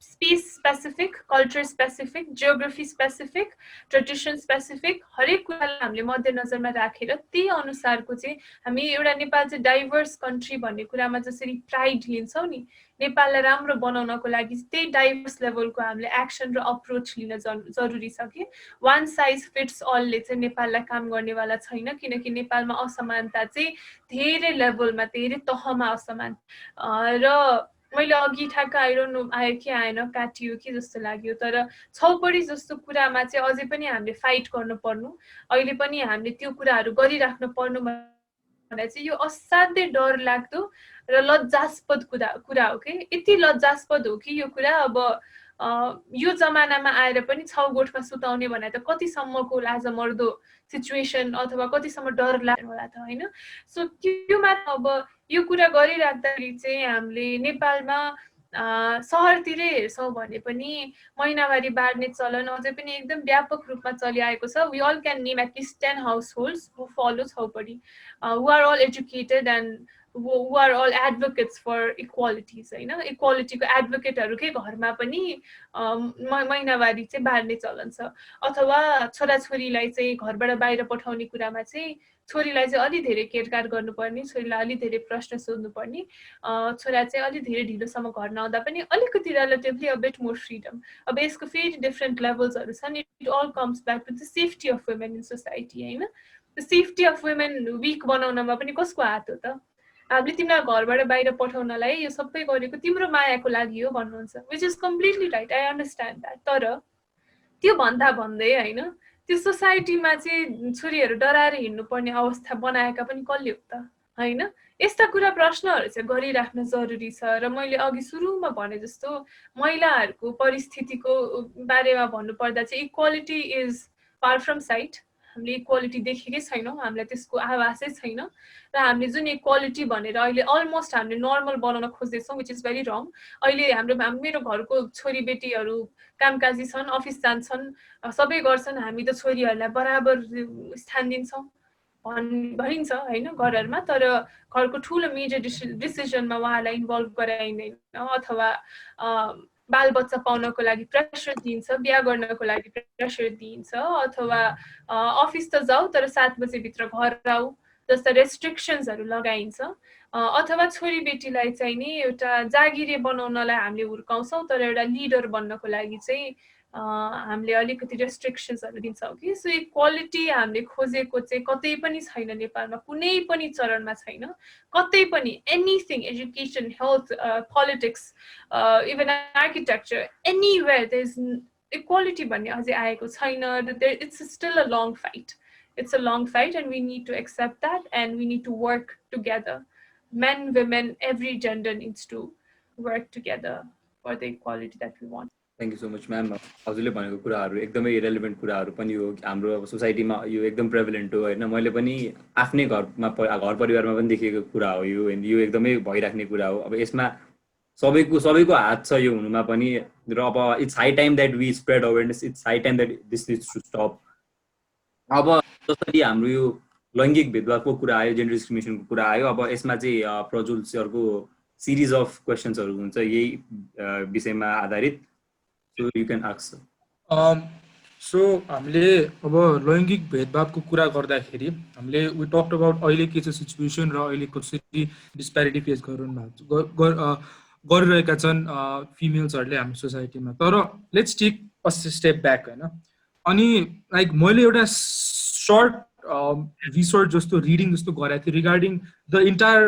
space specific, culture specific, geography specific, tradition specific, हरेक कुरालाई हामीले मध्यनजरमा राखेर त्यही अनुसारको चाहिँ हामी एउटा नेपाल चाहिँ डाइभर्स कन्ट्री भन्ने कुरामा जसरी प्राइड लिन्छौँ नि, नेपाललाई राम्रो बनाउनको लागि त्यही डाइभर्स लेभलको हामीले एक्सन र अप्रोच लिन जरुरी छ कि वान साइज फिट्स अलले चाहिँ नेपाललाई काम गर्नेवाला छैन, किनकि नेपालमा असमानता चाहिँ धेरै लेभलमा, धेरै तहमा असमान। र मैले अघि ठ्याक्क आइरहनु आयो कि आएन, काटियो कि जस्तो लाग्यो, तर छौपडी जस्तो कुरामा चाहिँ अझै पनि हामीले फाइट गर्नु पर्नु, अहिले पनि हामीले त्यो कुराहरू गरिराख्नु पर्नु भन्दा चाहिँ यो असाध्यै डर लाग्दो र लज्जास्पद कुरा हो कि। यति लज्जास्पद हो कि यो कुरा अब यो जमानामा आएर पनि छाउगोठमा सुताउने भने त कतिसम्मको लाजमर्दो सिचुएसन अथवा कतिसम्म डर लाग्यो होला त होइन। सो त्योमा अब यो कुरा गरिराख्दाखेरि चाहिँ हामीले नेपालमा सहरतिरै हेर्छौँ भने पनि महिनावारी बाँड्ने चलन अझै पनि एकदम व्यापक रूपमा चलिआएको छ। We all can name at least 10 households who follow chhaupadi, who are all educated and who are all advocates for equalities होइन। इक्वालिटीको एडभोकेटहरूकै घरमा पनि महिनावारी चाहिँ बाँड्ने चलन छ, अथवा छोराछोरीलाई चाहिँ घरबाट बाहिर पठाउने कुरामा चाहिँ छोरीलाई चाहिँ अलि धेरै केयरकार गर्नुपर्ने, छोरीलाई अलि धेरै प्रश्न सोध्नुपर्ने, छोरा चाहिँ अलि धेरै ढिलोसम्म घर नआउँदा पनि अलिकति relatively a bit more freedom. अब यसको फेरि डिफ्रेन्ट लेभल्सहरू छन्। It all comes back to the safety of women in society होइन। The safety of women weak बनाउनमा पनि कसको हात हो त? हामीले तिमीलाई घरबाट बाहिर पठाउनलाई यो सबै गरेको तिम्रो मायाको लागि हो भन्नुहुन्छ, which is completely right, I understand that. तर त्यो भन्दा भन्दै होइन, त्यो सोसाइटीमा चाहिँ छोरीहरू डराएर हिँड्नुपर्ने अवस्था बनाएका पनि कसले हो त होइन। यस्ता कुरा प्रश्नहरू चाहिँ गरिराख्न जरुरी छ। र मैले अघि सुरुमा भने जस्तो महिलाहरूको परिस्थितिको बारेमा भन्नुपर्दा चाहिँ equality is far from site. हामीले इक्वालिटी देखेकै छैनौँ, हामीलाई त्यसको आभासै छैन, र हामीले जुन इक्वालिटी भनेर अहिले अलमोस्ट हामीले नर्मल बनाउन खोज्दैछौँ, विच इज भेरी रङ। अहिले मेरो घरको छोरीबेटीहरू कामकाजी छन्, अफिस जान्छन्, सबै गर्छन्, हामी त छोरीहरूलाई बराबर स्थान दिन्छौँ भनिन्छ होइन घरहरूमा, तर घरको ठुलो मेजर डिसिजनमा उहाँलाई इन्भल्भ गराइँदैन, अथवा बालबच्चा पाउनको लागि प्रेसर दिइन्छ, बिहा गर्नको लागि प्रेसर दिइन्छ, अथवा अफिस त जाऊ तर 7 बजेभित्र घर आऊ जस्ता रेस्ट्रिक्सन्सहरू लगाइन्छ, अथवा छोरीबेटीलाई चाहिँ नि एउटा जागिरे बनाउनलाई हामीले हुर्काउँछौँ, तर एउटा लिडर बन्नको लागि चाहिँ हामीले अलिकति रेस्ट्रिक्सन्सहरू दिन्छौँ कि। सो इक्वालिटी हामीले खोजेको चाहिँ कतै पनि छैन नेपालमा, कुनै पनि चरणमा छैन, कतै पनि। Anything, education, health, politics, even architecture, anywhere there is equality भन्ने अझै आएको छैन। It's still a long fight, it's a long fight, and we need to accept that, and we need to work together. Men, women, every gender needs to work together for the equality that we want. Thank you so much ma'am. हजुरले भनेको कुराहरू एकदमै irrelevant कुराहरू पनि हो, हाम्रो अब सोसाइटीमा यो एकदम प्रेभलेन्ट हो होइन। मैले पनि आफ्नै घरमा घर परिवारमा पनि देखेको कुरा हो यो, यो एकदमै भइराख्ने कुरा हो। अब यसमा सबैको हात छ यो हुनुमा पनि, र अब it's high time that we spread awareness, it's high time that this needs to stop. अब जसरी हाम्रो यो लैङ्गिक भेदभावको कुरा आयो, जेन्डर डिस्क्रिमिनेसनको कुरा आयो, अब यसमा चाहिँ प्रज्वल सरको सिरिज अफ क्वेसन्सहरू हुन्छ यही विषयमा आधारित। So you can ask. So हामीले अब लैङ्गिक भेदभावको कुरा गर्दाखेरि हामीले वी टक्ड अबाउट अहिले के छ सिचुएसन र अहिले कसरी डिस्प्यारिटी फेस गरिरहेका छन् फिमेल्सहरूले हाम्रो सोसाइटीमा। तर let's take a step back होइन। अनि लाइक मैले एउटा सर्ट रिसर्च जस्तो रिडिङ जस्तो गरेको थिएँ regarding the entire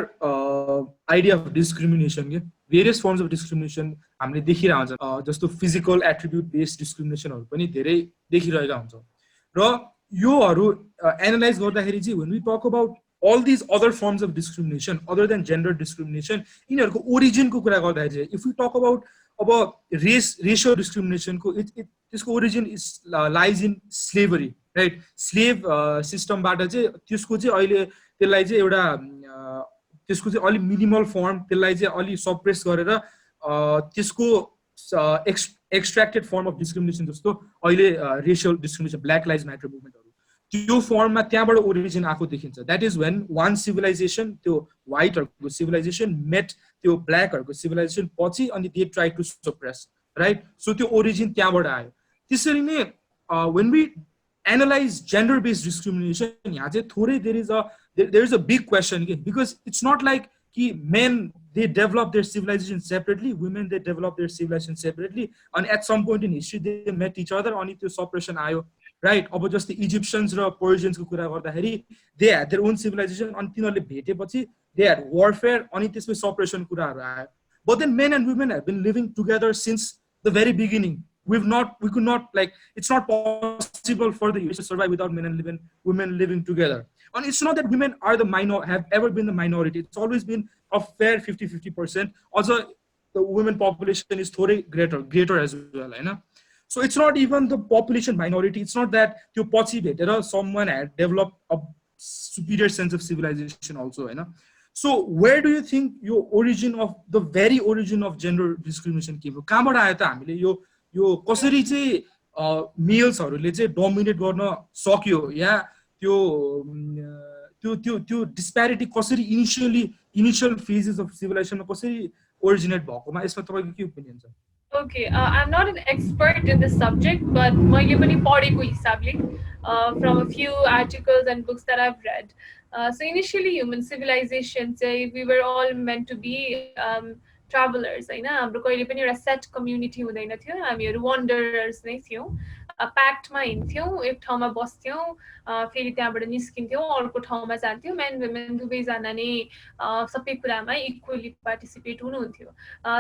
idea of discrimination के भेरियस फर्म्स अफ डिस्क्रिमिनेसन हामीले देखिरहेको हुन्छ। जस्तो फिजिकल एट्रिब्युट बेस्ड डिस्क्रिमिनेसनहरू पनि धेरै देखिरहेका हुन्छौँ र योहरू एनालाइज गर्दाखेरि चाहिँ when we talk about all these other forms of discrimination other than gender discrimination यिनीहरूको ओरिजिनको कुरा गर्दाखेरि चाहिँ इफ यू टक अबाउट अब रेसियल डिस्क्रिमिनेसनको त्यसको origin is lies in slavery right. Slave सिस्टमबाट चाहिँ त्यसको चाहिँ अहिले त्यसलाई चाहिँ एउटा त्यसको चाहिँ अलि मिनिमल फर्म त्यसलाई चाहिँ अलि सप्रेस गरेर त्यसको एक्सट्र्याक्टेड फर्म अफ डिस्क्रिमिनेसन जस्तो अहिले racial discrimination black lives matter मुभमेन्टहरू त्यो फर्ममा त्यहाँबाट ओरिजिन आएको देखिन्छ। That is when one civilization त्यो व्हाइटहरूको सिभिलाइजेसन मेट त्यो ब्ल्याकहरूको सिभिलाइजेसन पछि अनि they try to suppress right. So त्यो ओरिजिन त्यहाँबाट आयो। त्यसरी नै when we analyse gender based discrimination यहाँ चाहिँ थोरै there is a big question के बिकज इट्स नट लाइक कि men they develop their civilisation separately women they develop their civilisation separately अनि at some point in history they met each other अनि त्यो suppression आयो right. अब जस्तै इजिप्सियन्स र पर्सियन्सको कुरा गर्दाखेरि they had their own civilisation अनि तिनीहरूले भेटेपछि दे ह्याड वारफेयर अनि त्यसपछि सपरेसन कुराहरू आयो। But then men and women have been living together since the very beginning. we could not like it's not possible for the US to survive without men and women living together. And it's not that women are have ever been the minority. It's always been a fair 50-50%. Also the women population is greater as well, you know. So it's not even the population minority. It's not that someone had developed a superior sense of civilization also, you know. So where do you think your origin of the very origin of gender discrimination came from? कहाँबाट आयो त हामीले यो कसरी चाहिँ मेल्सहरूले चाहिँ dominate गर्न सक्यो या त्यो डिस्प्यारिटी कसरी इनिशियल फेजेस अफ सिभिलाइजेसनमा कसरी ओरिजिनेट भएकोमा यसमा तपाईको के ओपिनियन छ? Okay, I'm not an expert in this subject, but मैले पनि पढेको हिसाबले from a few articles and books that I've read. So initially human civilization चाहिँ we were all meant to be travelers हैन। हाम्रो कहिले पनि एउटा सेट कम्युनिटी हुँदैन थियो। हामीहरू वान्डरर्स नै थियौँ। प्याक्टमा हिँड्थ्यौँ, एक ठाउँमा बस्थ्यौँ, फेरि त्यहाँबाट निस्किन्थ्यौँ, अर्को ठाउँमा जान्थ्यौँ। मेन वुमेन दुवैजना नै सबै कुरामा इक्वली पार्टिसिपेट हुनुहुन्थ्यो।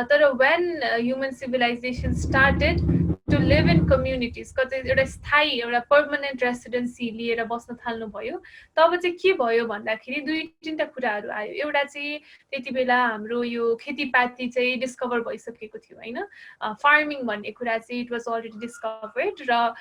तर when human civilisation started to live in communities कतै एउटा स्थायी एउटा पर्मानेन्ट रेसिडेन्सी लिएर बस्न थाल्नुभयो तब चाहिँ के भयो भन्दाखेरि दुई तीनटा कुराहरू आयो। एउटा चाहिँ त्यति बेला हाम्रो यो खेतीपाती चाहिँ डिस्कभर भइसकेको थियो हैन। फार्मिङ भन्ने कुरा चाहिँ इट वाज अलरेडी डिस्कभर्ड र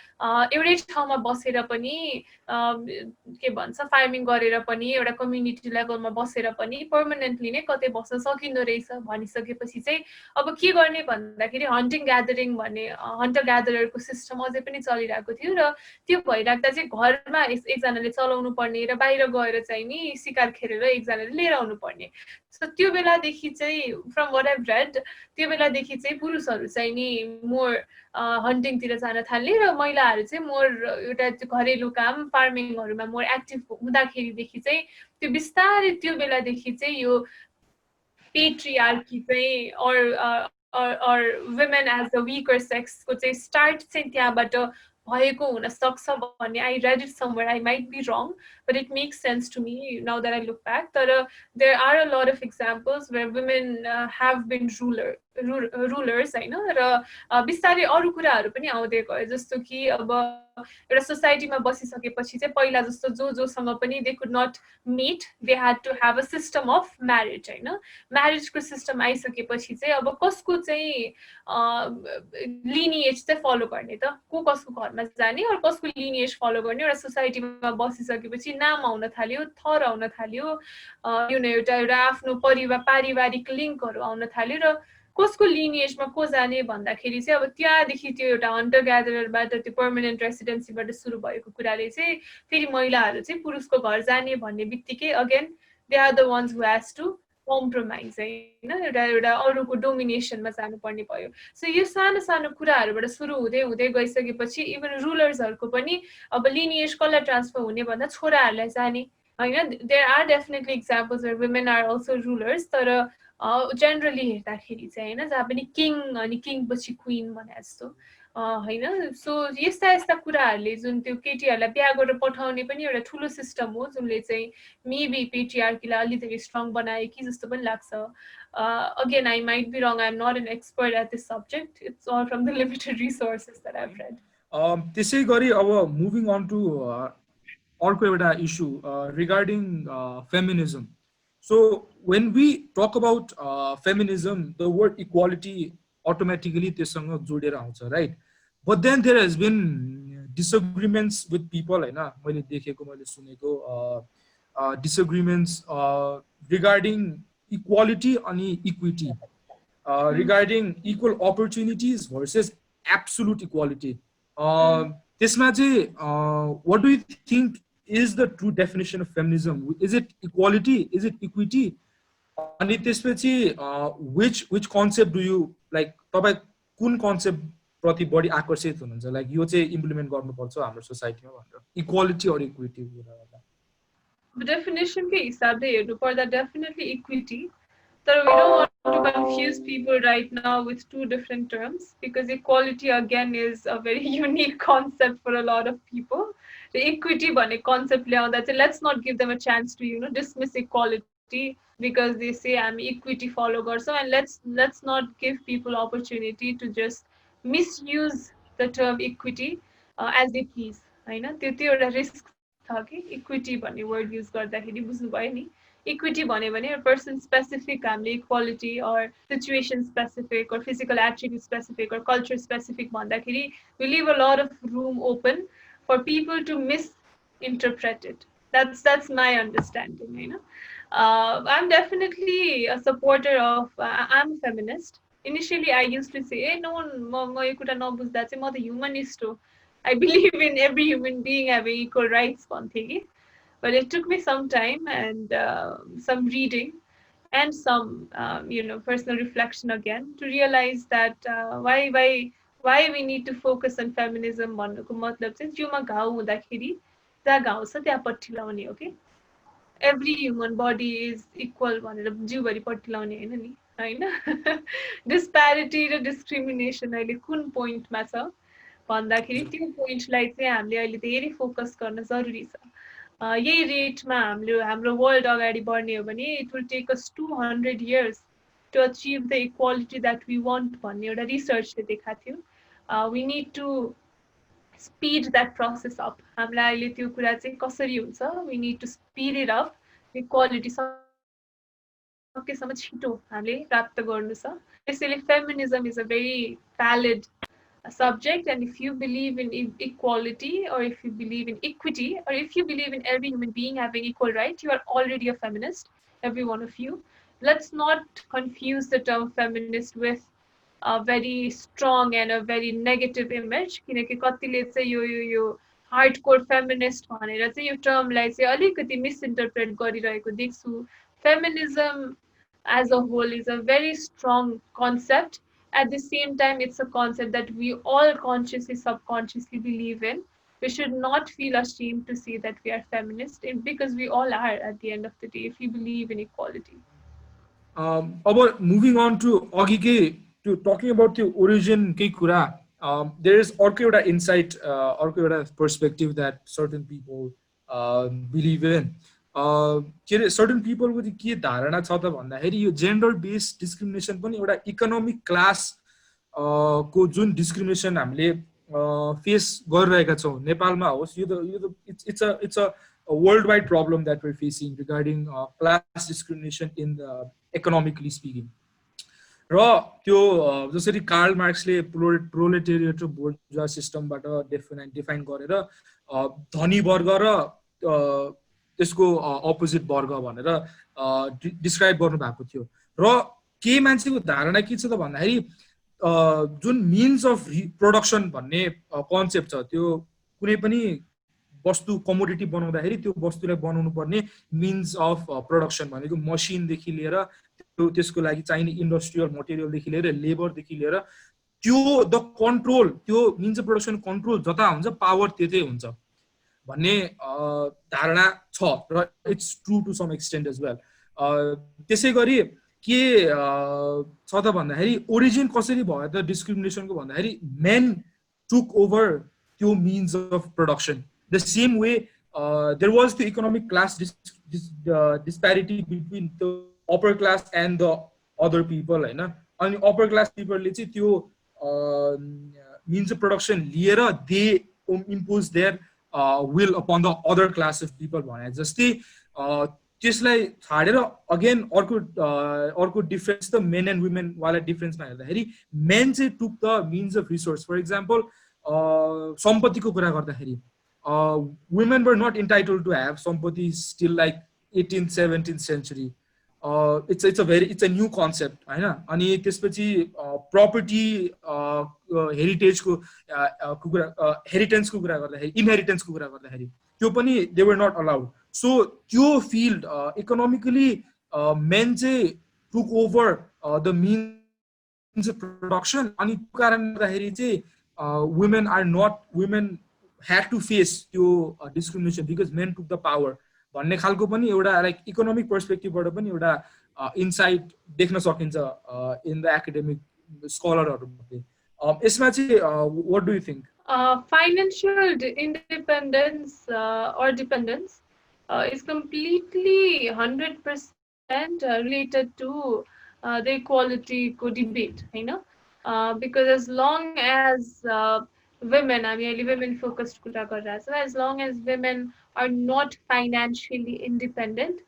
एउटै ठाउँमा बसेर पनि के भन्छ फार्मिङ गरेर पनि एउटा कम्युनिटी लेभलमा बसेर पनि पर्मानेन्टली नै कतै बस्न सकिँदो रहेछ भनिसकेपछि चाहिँ अब के गर्ने भन्दाखेरि हन्टिङ ग्यादरिङ भन्ने हन्टर ग्यादररको सिस्टम अझै पनि चलिरहेको थियो र त्यो भइराख्दा चाहिँ घरमा एकजनाले चलाउनु पर्ने र बाहिर गएर चाहिँ नि शिकार खेलेर एकजनाले लिएर आउनु पर्ने। सो त्यो बेलादेखि चाहिँ फ्रम वाट आइभ रेड त्यो बेलादेखि चाहिँ पुरुषहरू चाहिँ नि मोर हन्टिङतिर जान थाल्ने र महिलाहरू चाहिँ मोर एउटा घरेलु काम फार्मिङहरूमा मोर एक्टिभ हुँदाखेरिदेखि चाहिँ त्यो बिस्तारै त्यो बेलादेखि चाहिँ यो पेट्रियार्की चाहिँ or women as the weaker sex को चाहिँ स्टार्ट चाहिँ त्यहाँबाट भएको हुन सक्छ भन्ने I read it somewhere. I might be wrong, but it makes sense to me now that I look back. But there are a lot of examples where women have been rulers हैन र बिस्तारै अरु कुराहरु पनि आउँदै गयो जस्तो कि अब एउटा सोसाइटीमा बसिसकेपछि चाहिँ पहिला जस्तो जोसँग पनि they could not meet, they had to have a system of marriage हैन। म्यारेजको सिस्टम आइसकेपछि चाहिँ अब कसको चाहिँ लिनिएज चाहिँ फलो गर्ने त को कसको घरमा जाने र कसको लिनिएज फलो गर्ने एउटा सोसाइटीमा बसिसकेपछि नाम आउन थाल्यो, थर आउन थाल्यो, एउटा आफ्नो पारिवारिक लिङ्कहरु आउन थाल्यो र कसको लिनिएजमा को जाने भन्दाखेरि चाहिँ अब त्यहाँदेखि त्यो एउटा हन्टर ग्यादररबाट त्यो पर्मानेन्ट रेसिडेन्सीबाट सुरु भएको कुराले चाहिँ फेरि महिलाहरू चाहिँ पुरुषको घर जाने भन्ने बित्तिकै again they are the ones who has to compromise होइन एउटा अरूको डोमिनेसनमा जानुपर्ने भयो सो यो सानो सानो कुराहरूबाट सुरु हुँदै हुँदै गइसकेपछि इभन रुलर्सहरूको पनि अब लिनिएज कसलाई ट्रान्सफर हुने भन्दा छोराहरूलाई जाने होइन there are definitely examples where women are also rulers तर जेनरली हेर्दाखेरि चाहिँ होइन जहाँ पनि किङ अनि किङ पछि क्विन भने जस्तो होइन सो यस्ता यस्ता कुराहरूले जुन त्यो केटीहरूलाई बिहा गरेर पठाउने पनि एउटा ठुलो सिस्टम हो जुनले चाहिँ मेबी पेट्रिआर्कीलाई अलि धेरै स्ट्रङ बनायो कि जस्तो पनि लाग्छ again I might be wrong I am not an expert at this subject it's all from the limited resources that I have read त्यसै गरी अब मुभिङ अन टु अर्को एउटा issue regarding feminism so when we talk about feminism the word equality automatically त्यससँग जोडेर आउँछ right but then there has been disagreements with people हैन मैले देखेको मैले सुनेको disagreements regarding equality अनि equity regarding equal opportunities versus absolute equality त्यसमा चाहिँ what do you think is the true definition of feminism is it equality is it equity अनि त्यसपछि which concept do you like तपाई कुन concept प्रति बढी आकर्षित हुनुहुन्छ लाइक यो चाहिँ इम्प्लिमेन्ट गर्नुपर्छ हाम्रो सोसाइटीमा भनेर इक्वालिटी और इक्विटी डेफिनेसन के हिसाबले हेर्नु पर्दा डेफिनेटली इक्विटी तर we don't want to confuse people right now with two different terms because equality again is a very unique concept for a lot of people the equity भन्ने concept ल्याउँदा चाहिँ let's not give them a chance to dismiss equality because they say I'm equity follow garchau and let's not give people opportunity to just misuse the term equity as they please हैन त्यो एउटा risk छ कि equity भन्ने word use गर्दाखेरि बुझ्नु भयो नि इक्विटी भने पर्सन स्पेसिफिक हामीले इक्वालिटी और सिचुएसन स्पेसिफिक और फिजिकल एट्रिब्युट स्पेसिफिक और कल्चर स्पेसिफिक भन्दाखेरि we leave a lot of room open for people to misinterpret it that's my understanding you know I'm definitely a supporter of I'm a feminist initially I used to say hey no ma yo kuta nabuzda chai ma ta humanist ho I believe in every human being having equal rights bhanthegi but it took me some time and some reading and some personal reflection again to realize that why we need to focus on feminism भन्नुको मतलब चाहिँ जिउमा घाउ हुँदाखेरि जहाँ घाउ छ त्यहाँ पट्टी लाउने हो के every human body is equal भनेर जिउभरि पट्टी लाउने हैन नि हैन disparity र discrimination अहिले कुन पोइन्टमा छ भन्दाखेरि त्यो पोइन्टलाई चाहिँ हामीले अहिले धेरै फोकस गर्न जरुरी छ यही रेटमा हाम्रो वर्ल्ड अगाडि बढ्ने हो भने it will take us 200 years to achieve the equality that we want भन्ने एउटा रिसर्चले देखाएको थियो we need to speed that process up हामीलाई अहिले त्यो कुरा चाहिँ कसरी हुन्छ we need to speed it up equality सकेसम्म छिटो हामीले प्राप्त गर्नु छ त्यसैले feminism is a very valid subject and if you believe in equality or if you believe in equity or if you believe in every human being having equal right you are already a feminist every one of you let's not confuse the term feminist with a very strong and a very negative image किनकि कतिले चाहिँ यो hardcore feminist भनेर चाहिँ यो टर्मलाई चाहिँ अलिकति misinterpret गरिरहेको देख्छु feminism as a whole is a very strong concept at the same time it's a concept that we all consciously subconsciously believe in we should not feel ashamed to say that we are feminist because we all are at the end of the day if we believe in equality about moving on to agike to talking about the origin kai kura there is अर्को एउटा insight अर्को एउटा perspective that certain people believe in के रे certain people को के धारणा छ त भन्दाखेरि यो जेन्डर बेस्ड डिस्क्रिमिनेसन पनि एउटा इकोनोमिक क्लास को जुन डिस्क्रिमिनेसन हामीले फेस गरिरहेका छौं नेपालमा होस् यो त it's a world wide problem that we are facing regarding class discrimination in the economically speaking र त्यो जसरी कार्ल मार्क्सले प्रोलेटेरिएट र बोर्जुवा सिस्टमबाट डिफाइन गरेर धनी वर्ग र त्यसको अपोजिट वर्ग भनेर डिस्क्राइब गर्नु भएको थियो र के मान्छेको धारणा के छ त भन्दाखेरि जुन मिन्स अफ प्रोडक्सन भन्ने कन्सेप्ट छ त्यो कुनै पनि वस्तु कमोडिटी बनाउँदाखेरि त्यो वस्तुलाई बनाउनु पर्ने मिन्स अफ प्रोडक्सन भनेको मसिनदेखि लिएर त्यसको लागि चाहिने इन्डस्ट्रियल मटेरियलदेखि लिएर लेबरदेखि लिएर त्यो द कन्ट्रोल, त्यो मिन्स अफ प्रोडक्सन कन्ट्रोल जता हुन्छ पावर त्यतै हुन्छ भन्ने धारणा छ र it's true to some extent as well. त्यसै गरी के छ त भन्दाखेरि ओरिजिन कसरी भयो त डिस्क्रिमिनेसनको भन्दाखेरि मेन टुक ओभर त्यो means of production the same way there was the economic class disparity between the upper class and the other people होइन। अनि अप्पर क्लास पिपलले चाहिँ त्यो मिन्स अफ प्रोडक्सन लिएर they impose their will upon the other class of people भने जस्तै त्यसलाई छाडेर अगेन अर्को डिफरेन्स त मेन एन्ड वुमेन वाला डिफरेन्समा हेर्दाखेरि मेन चाहिँ took the means of resource. For example सम्पत्तिको कुरा गर्दाखेरि women were not entitled to have सम्पत्ति still like 18th 17th century. It's a new concept होइन। अनि त्यसपछि प्रपर्टी हेरिटेजको कुरा हेरिटेन्सको कुरा गर्दाखेरि इनहेरिटेन्सको कुरा गर्दाखेरि त्यो पनि they were not allowed. So त्यो फिल्ड इकोनोमिकली मेन चाहिँ took over the means of production. अनि त्यो कारणले गर्दाखेरि चाहिँ वुमेन ह्याड टु फेस त्यो discrimination because men took the power भन्ने खालको पनि एउटा लाइक इकोनोमिक पर्सपेक्टिभबाट पनि एउटा इन्साइट देख्न सकिन्छ इन द एकाडेमिक स्कलरहरुमध्ये। यसमा चाहिँ what do you think? Financial independence or dependence is completely 100% related to the equality debate, you know, because as long as women, I mean, women focused kura garra chha, as long as women are not financially independent,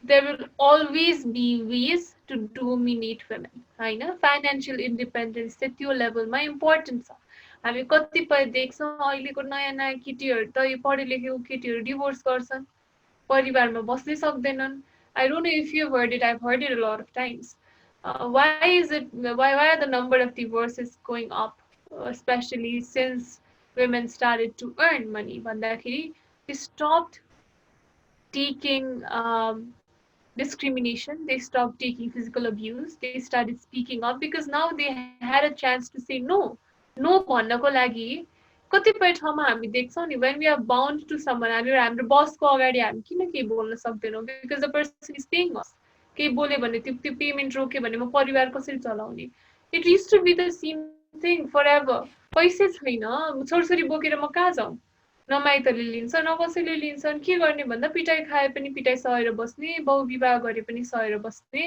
there will always be ways to dominate women, right? Financial independence चाहिँ त्यो लेभलमा important छ। हामी कतिपय देख्छौँ अहिलेको नयाँ नयाँ केटीहरू त यो पढे लेखेको केटीहरू डिभोर्स गर्छन्, परिवारमा बस्नै सक्दैनन्। I don't know if you've heard it, I've heard it a lot of times. Why are the number of divorces going up, especially since women started to earn money? भन्दाखेरि they stopped taking discrimination, they stopped taking physical abuse, they started speaking up because now they had a chance to say no. No भन्नको लागि कतिपय ठाउँमा हामी देख्छौँ नि, when we are bound to someone, हाम्रो बसको अगाडि हामी किन केही बोल्न सक्दैनौँ because the person is paying us. केही बोल्यो भने त्यो पेमेन्ट रोक्यो भने म परिवार कसरी चलाउने? It used to be the same thing forever. पैसै छैन, छोरछोरी बोकेर म कहाँ जाउँ? न माइतले लिन्छ न कसैले लिन्छन्। के गर्ने भन्दा पिटाइ खाए पनि पिटाइ सहेर बस्ने, बहु विवाह गरे पनि सहेर बस्ने,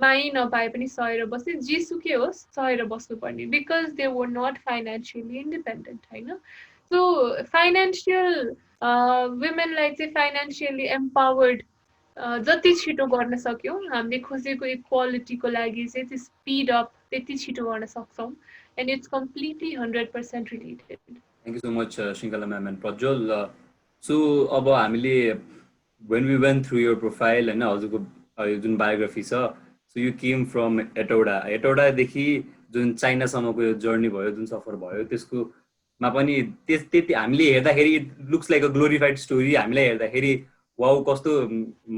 माई नपाए पनि सहेर बस्ने, जेसुकै होस् सहेर बस्नुपर्ने because they were not financially independent, हैन? So financial womenलाई चाहिँ financially empowered जति छिटो गर्न सक्यौँ हामीले खोजेको इक्वालिटीको लागि चाहिँ त्यो स्पिड अप त्यति छिटो गर्न सक्छौँ and it's completely 100% related. Thank you so much, Shinkala ma'am and Prajwal. So, अब हामीले when we went through your profile and हजुरको जुन biography छ, so you came from एटौडा। एटौडादेखि जुन चाइनासम्मको यो जर्नी भयो, जुन सफर भयो, त्यसको मा पनि त्यति हामीले हेर्दाखेरि it looks like a glorified story। हामीलाई हेर्दाखेरि वाउ कस्तो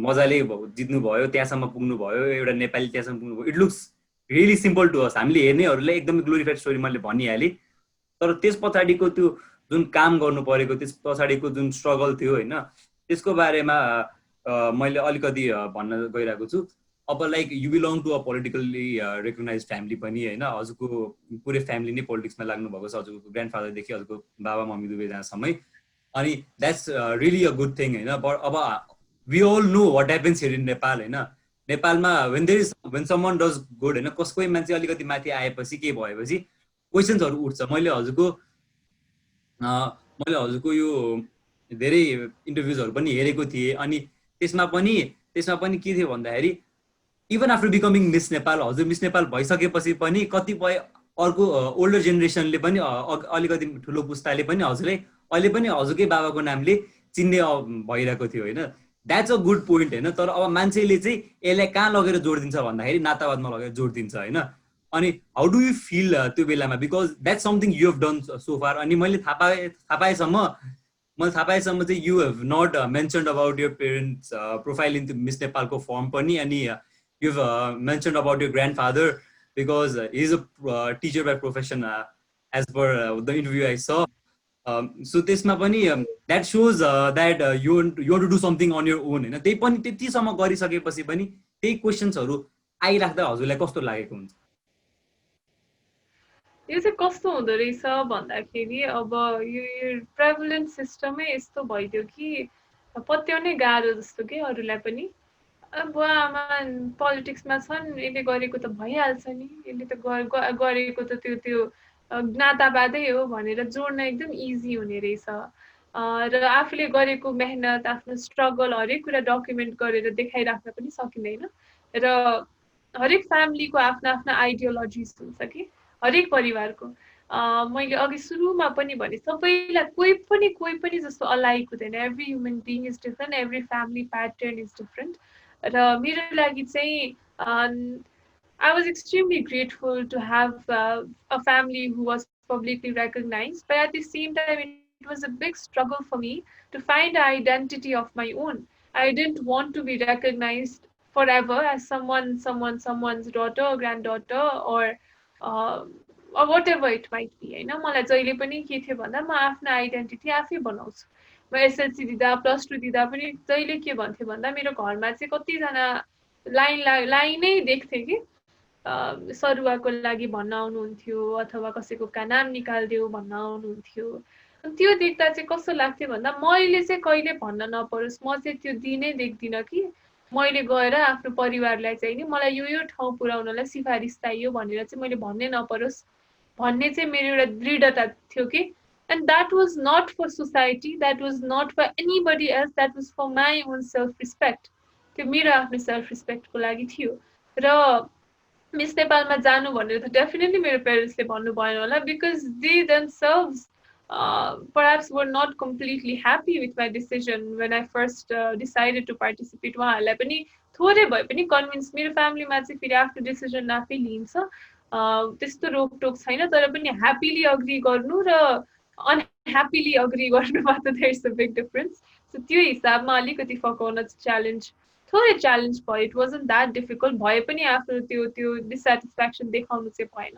मजाले जित्नु भयो, त्यहाँसम्म पुग्नु भयो, एउटा नेपाली त्यहाँसम्म पुग्नु भयो। It looks really simple to us। हामीले हेर्नेहरूलाई एकदमै ग्लोरिफाइड स्टोरी मैले भनिहालेँ, तर त्यस पछाडिको त्यो जुन काम गर्नु परेको, त्यस पछाडिको जुन स्ट्रगल थियो हैन, त्यसको बारेमा मैले अलिकति भन्न गइरहेको छु। अब like you belong to a politically recognised family पनि हैन, हजुरको पुरै फ्यामिली नै पोलिटिक्समा लाग्नु भएको छ, हजुरको ग्रान्डफादरदेखि हजुरको बाबा मम्मी दुवैजनासम्मै। अनि that's really a good thing हैन। बट अब we all know what happens here in Nepal हैन। नेपालमा when someone does good हैन, कसकै मान्छे अलिकति माथि आएपछि के भएपछि क्वेशन्सहरु उठ्छ। मैले हजुरको यो धेरै इन्टरभ्युजहरु पनि हेरेको थिएँ। अनि त्यसमा पनि के थियो भन्दाखेरि even after becoming miss Nepal, हजुर मिस नेपाल भइसकेपछि पनि कतिपय अर्को ओल्डर जेनेरेसनले पनि अलिकति ठुलो पुस्ताले पनि हजुरलाई अहिले पनि हजुरकै बाबाको नामले चिन्ने भइरहेको थियो हैन। द्याट्स अ गुड पोइन्ट हैन। तर अब मान्छेले चाहिँ यसलाई कहाँ लगेर जोड दिन्छ भन्दाखेरि नातावादमा लगेर जोड दिन्छ हैन। अनि हाउ डु यु फिल त्यो बेलामा, because that's something you have done so far. अनि मैले थाहा पाएसम्म मैले थाहा पाएसम्म चाहिँ you have not mentioned about your parents profile in miss नेपालको फर्म पनि, अनि you have mentioned about your grand father because he is a teacher by profession as per the interview I saw. So त्यसमा पनि that shows that you to do something on your own होइन। त्यही पनि त्यतिसम्म गरिसकेपछि पनि त्यही क्वेसन्सहरू आइराख्दा हजुरलाई कस्तो लागेको हुन्छ? यो चाहिँ कस्तो हुँदो रहेछ भन्दाखेरि अब यो प्रेभलेन्ट सिस्टमै यस्तो भइदियो कि पत्याउनै गाह्रो जस्तो के अरूलाई पनि। अब आमा पोलिटिक्समा छन्, यसले गरेको त भइहाल्छ नि, यसले त गरेको त त्यो ज्ञातावादै हो भनेर जोड्न एकदम इजी हुने रहेछ। र आफूले गरेको मेहनत, आफ्नो स्ट्रगल हरेक कुरा डकुमेन्ट गरेर देखाइराख्न पनि सकिँदैन। र हरेक फ्यामिलीको आफ्ना आफ्ना आइडियोलोजिज हुन्छ कि हरेक परिवारको। मैले अघि सुरुमा पनि भने सबैलाई कोही पनि जस्तो अलाइक हुँदैन। Every human being is different, every family pattern is different. र मेरो लागि चाहिँ I was extremely grateful to have a family who was publicly recognized, but at the same time it was a big struggle for me to find an identity of my own. I didn't want to be recognized forever as someone's daughter or granddaughter or whatever it might be. हैन, मलाई जहिले पनि के थियो भन्दा म आफ्नो identity आफै बनाउँछु। म एसएलसी दिँदा प्लस 2 दिँदा पनि जहिले के भन्थे भन्दा मेरो घरमा चाहिँ कतिजना लाइनै देख्थे कि सरुवाको लागि भन्न आउनुहुन्थ्यो अथवा कसैको नाम निकालिदेऊ भन्न आउनुहुन्थ्यो। त्यो देख्दा चाहिँ कस्तो लाग्थ्यो भन्दा मैले चाहिँ कहिले भन्न नपरोस्, म चाहिँ त्यो दिनै देख्दिनँ कि मैले गएर आफ्नो परिवारलाई चाहिँ नि मलाई यो ठाउँ पुर्याउनलाई सिफारिस चाहियो भनेर चाहिँ मैले भन्नै नपरोस् भन्ने चाहिँ मेरो एउटा दृढता थियो कि। And that was not for society, that was not for anybody else, that was for my own self respect. त्यो मेरो आफ्नो सेल्फ रिस्पेक्टको लागि थियो। र मिस नेपालमा जानु भनेर त डेफिनेटली मेरो पेरेन्ट्सले भन्नु भएन होला, because they themselves perhaps were not completely happy with my decision when I first decided to participate. उहाँहरूलाई पनि थोरै भए पनि कन्भिन्स, मेरो फ्यामिलीमा चाहिँ फेरि आफ्नो डिसिजन आफै लिन्छ, त्यस्तो रोकटोक छैन, तर पनि ह्याप्पिली अग्री गर्नु र अनह्याप्पिली अग्री गर्नुमा त there is a big difference. So त्यो हिसाबमा अलिकति फकाउन च्यालेन्ज, थोरै च्यालेन्ज भयो। इट वाजन्ट द्याट डिफिकल्ट, भए पनि आफ्नो त्यो डिसेटिस्फ्याक्सन देखाउनु चाहिँ भएन।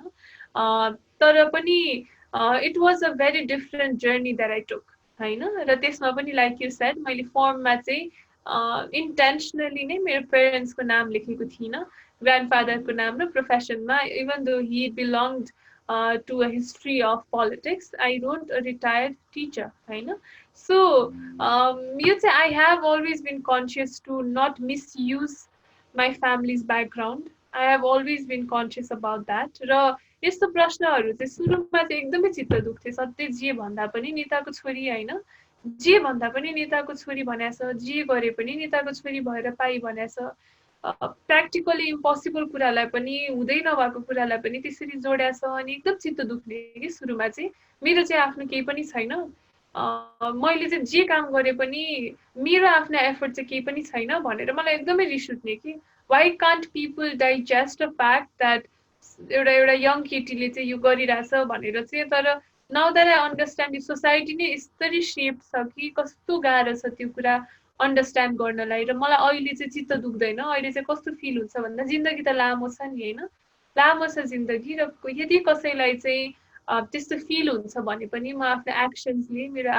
तर पनि it was a very different journey that I took होइन। र त्यसमा पनि लाइक यु सेड मैले फर्ममा चाहिँ इन्टेन्सनली नै मेरो पेरेन्ट्सको नाम लेखेको थिइनँ, ग्रान्डफादरको नाम र प्रोफेसनमा। Even though Hee बिलोङ्ड to a history of politics, I wrote a retired teacher, होइन। So I have always been conscious to not misuse my family's background. I have always been conscious about that. र यस्तो प्रश्नहरू चाहिँ सुरुमा चाहिँ एकदमै चित्त दुख्थे। सधैँ जे भन्दा पनि नेताको छोरी होइन, जे भन्दा पनि नेताको छोरी भनेछ, जे गरे पनि नेताको छोरी भएर पाइ भनेछ। प्र्याक्टिकली इम्पोसिबल कुरालाई पनि, हुँदै नभएको कुरालाई पनि त्यसरी जोड्याछ। अनि एकदम चित्त दुख्ने कि सुरुमा चाहिँ मेरो चाहिँ आफ्नो केही पनि छैन, मैले चाहिँ जे काम गरे पनि मेरो आफ्नो एफर्ट चाहिँ केही पनि छैन भनेर मलाई एकदमै रिस उठ्ने कि why can't people digest a fact that एउटा यङ केटीले चाहिँ यो गरिरहेछ भनेर चाहिँ। तर नाउ द्याट आई अन्डरस्ट्यान्ड यो सोसाइटी नै यस्तरी सेप छ कि कस्तो गाह्रो छ त्यो कुरा अन्डरस्ट्यान्ड गर्नलाई। र मलाई अहिले चाहिँ चित्त दुख्दैन। अहिले चाहिँ कस्तो फिल हुन्छ भन्दा जिन्दगी त लामो छ नि होइन, लामो छ जिन्दगी। र यदि कसैलाई चाहिँ त्यस्तो फिल हुन्छ भने पनि म आफ्नो एक्सन्सले मेरो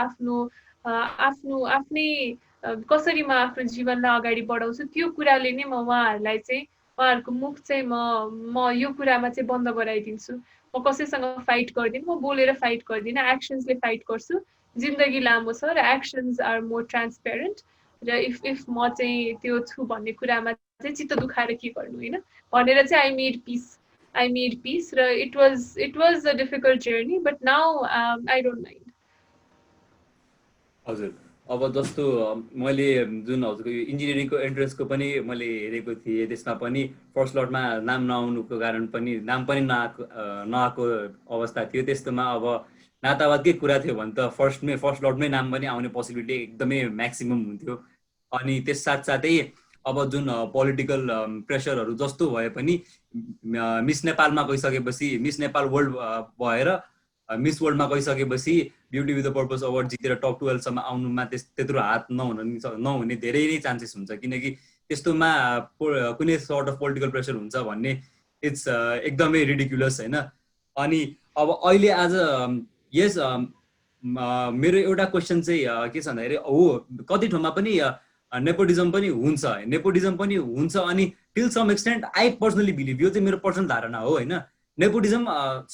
आफ्नै कसरी म आफ्नो जीवनलाई अगाडि बढाउँछु त्यो कुराले नै म उहाँहरूलाई चाहिँ, उहाँहरूको मुख चाहिँ म यो कुरामा चाहिँ बन्द गराइदिन्छु। म कसैसँग फाइट गर्दिनँ, म बोलेर फाइट गर्दिनँ, एक्सन्सले फाइट गर्छु। जिन्दगी लामो छ र एक्सन्स आर मोर ट्रान्सपेरेन्ट। र इफ म चाहिँ त्यो छु भन्ने कुरामा चाहिँ चित्त दुखाएर के गर्नु होइन भनेर चाहिँ आई मेड पिस। र it was a difficult journey, but now I don't mind. हजुर, अब जस्तो मैले जुन हजुरको यो इन्जिनियरिङको एन्ट्रेन्सको पनि मैले हेरेको थिएँ, त्यसमा पनि फर्स्ट लटमा नाम नआउनुको कारण पनि नाम पनि नआएको अवस्था थियो। त्यस्तोमा अब नातावादकै कुरा थियो भने त फर्स्ट लटमै नाम पनि आउने पोसिबिलिटी एकदमै म्याक्सिमम हुन्थ्यो। अनि त्यस साथसाथै अब जुन पोलिटिकल प्रेसरहरू जस्तो भए पनि मिस नेपालमा गइसकेपछि मिस नेपाल वर्ल्ड भएर मिस वर्ल्डमा गइसकेपछि beauty with the purpose award जितेर टप 12 सम्म आउनुमा त्यत्रो हात नहुने धेरै नै चान्सेस हुन्छ, किनकि त्यस्तोमा कुनै सर्ट अफ पोलिटिकल प्रेसर हुन्छ भन्ने इट्स एकदमै रिडिकुलस होइन। अनि अब अहिले आज यस मेरो एउटा क्वेसन चाहिँ के छ भन्दाखेरि हो कति ठाउँमा पनि नेपोटिजम पनि हुन्छ अनि till some extent I personally believe, यो चाहिँ मेरो पर्सनल धारणा हो होइन, नेपोटिजम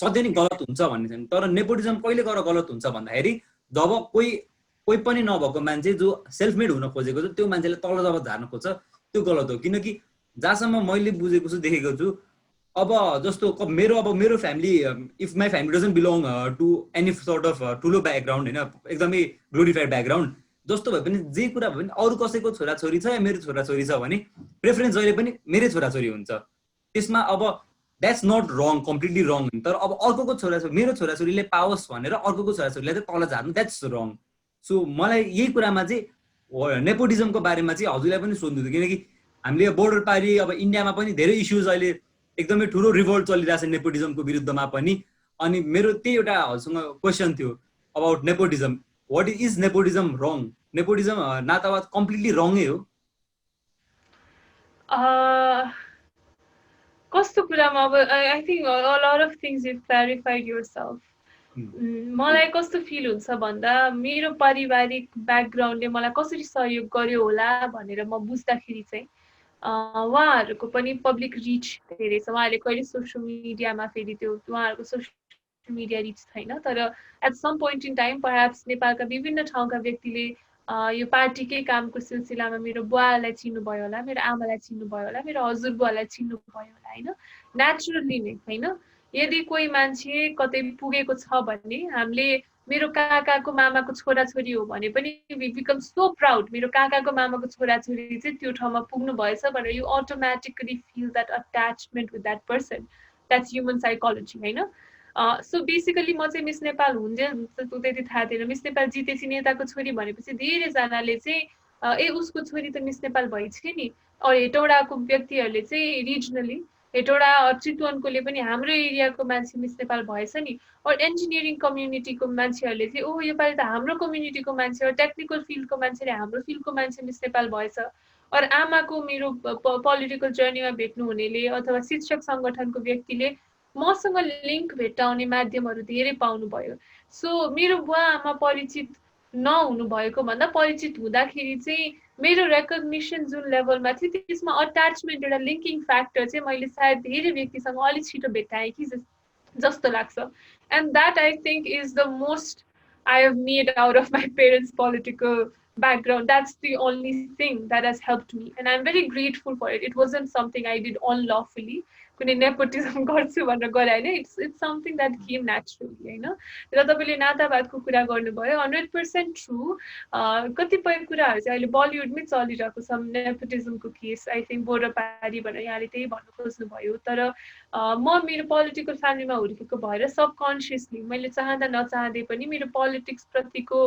सधैँ नै गलत हुन्छ भन्ने छैन। तर नेपोटिजम कहिले गएर गलत हुन्छ भन्दाखेरि जब कोही पनि नभएको मान्छे जो सेल्फ मेड हुन खोजेको छ त्यो मान्छेले तल जब झार्न खोज्छ त्यो गलत हो। किनकि जहाँसम्म मैले बुझेको छु देखेको छु अब जस्तो मेरो family if my family doesn't belong to any sort of ठुलो ब्याकग्राउन्ड होइन, एकदमै ग्लोरिफाइड ब्याकग्राउन्ड, जस्तो भए पनि जे कुरा भए पनि अरू कसैको छोराछोरी छ या मेरो छोराछोरी छ भने प्रेफरेन्स जहिले पनि मेरै छोराछोरी हुन्छ। त्यसमा अब that's not wrong, completely wrong, तर अब अर्कोको छोराछोरी मेरो छोराछोरीले पाओस् भनेर अर्कोको छोराछोरीलाई चाहिँ तल झार्नु द्याट्स रङ। सो मलाई यही कुरामा चाहिँ नेपोटिजमको बारेमा चाहिँ हजुरलाई पनि सोध्नु थियो, किनकि हामीले बोर्डर पारी अब इन्डियामा पनि धेरै इस्युज अहिले एकदमै ठुलो रिभोल्ट चलिरहेको छ नेपोटिजमको विरुद्धमा पनि। अनि मेरो त्यही एउटा हजुरसँग क्वेसन थियो about nepotism, what is nepotism wrong? Nepotism नातावाद कम्प्लिटली रङै हो? कस्तो कुरामा अब I think a lot of things you clarified yourself. मलाई कस्तो फिल हुन्छ भन्दा मेरो पारिवारिक ब्याकग्राउन्डले मलाई कसरी सहयोग गर्यो होला भनेर म बुझ्दाखेरि चाहिँ उहाँहरूको पनि पब्लिक रिच धेरै छ, उहाँहरूले कहिले सोसियल मिडियामा फेरि त्यो उहाँहरूको सोसियल मिडिया रिच छैन, तर at some point in time perhaps नेपालका विभिन्न ठाउँका व्यक्तिले यो पार्टीकै कामको सिलसिलामा मेरो बुवालाई चिन्नुभयो होला, मेरो आमालाई चिन्नुभयो होला, मेरो हजुरबुवालाई चिन्नुभयो होला होइन, नेचुरली नै होइन। यदि कोही मान्छे कतै पुगेको छ भने हामीले मेरो काकाको मामाको छोराछोरी हो भने पनि वी बिकम सो प्राउड, मेरो काकाको मामाको छोराछोरी चाहिँ त्यो ठाउँमा पुग्नु भएछ भनेर you automatically feel that attachment with that person, that's human psychology होइन। सो बेसिकली म चाहिँ मिस नेपाल हुन्जेल त्यति थाहा थिएन, मिस नेपाल जितेपछि नेताको छोरी भनेपछि धेरैजनाले चाहिँ उसको छोरी त मिस नेपाल भइछ नि, हेटौडाको व्यक्तिहरूले चाहिँ रिजनली हेटौडा चितवनकोले पनि हाम्रो एरियाको मान्छे मिस नेपाल भएछ नि, इन्जिनियरिङ कम्युनिटीको मान्छेहरूले चाहिँ ओह योपालि त हाम्रो कम्युनिटीको मान्छे, टेक्निकल फिल्डको मान्छेले हाम्रो फिल्डको मान्छे मिस नेपाल भएछ। आमाको मेरो पोलिटिकल जर्नीमा भेट्नु हुनेले अथवा शिक्षक सङ्गठनको व्यक्तिले मसँग लिङ्क भेट्टाउने माध्यमहरू धेरै पाउनुभयो। सो मेरो बुवा आमा परिचित नहुनु भएको भन्दा परिचित हुँदाखेरि चाहिँ मेरो रेकग्निसन जुन लेभलमा थियो त्यसमा अट्याचमेन्ट एउटा लिङ्किङ फ्याक्टर चाहिँ मैले सायद धेरै व्यक्तिसँग अलिक छिटो भेट्टाएँ कि जस्तो लाग्छ। And that I think is the most I have made out of my parents political background. That's the only thing that has helped me, and I'm very grateful for it. It wasn't something I did unlawfully. कुनै nepotism गर्छु भनेर गरे होइन, it's something that came naturally होइन। र तपाईँले नातावादको कुरा गर्नुभयो, 100% ट्रु। कतिपय कुराहरू चाहिँ अहिले बलिउडमै चलिरहेको छ नेपोटिजमको केस, आई थिङ्क बोर्डर पारी भनेर यहाँले त्यही भन्नु खोज्नुभयो। तर म मेरो पोलिटिकल फ्यामिलीमा हुर्केको भएर सबकन्सियसली मैले चाहँदा नचाहँदै पनि मेरो पोलिटिक्स प्रतिको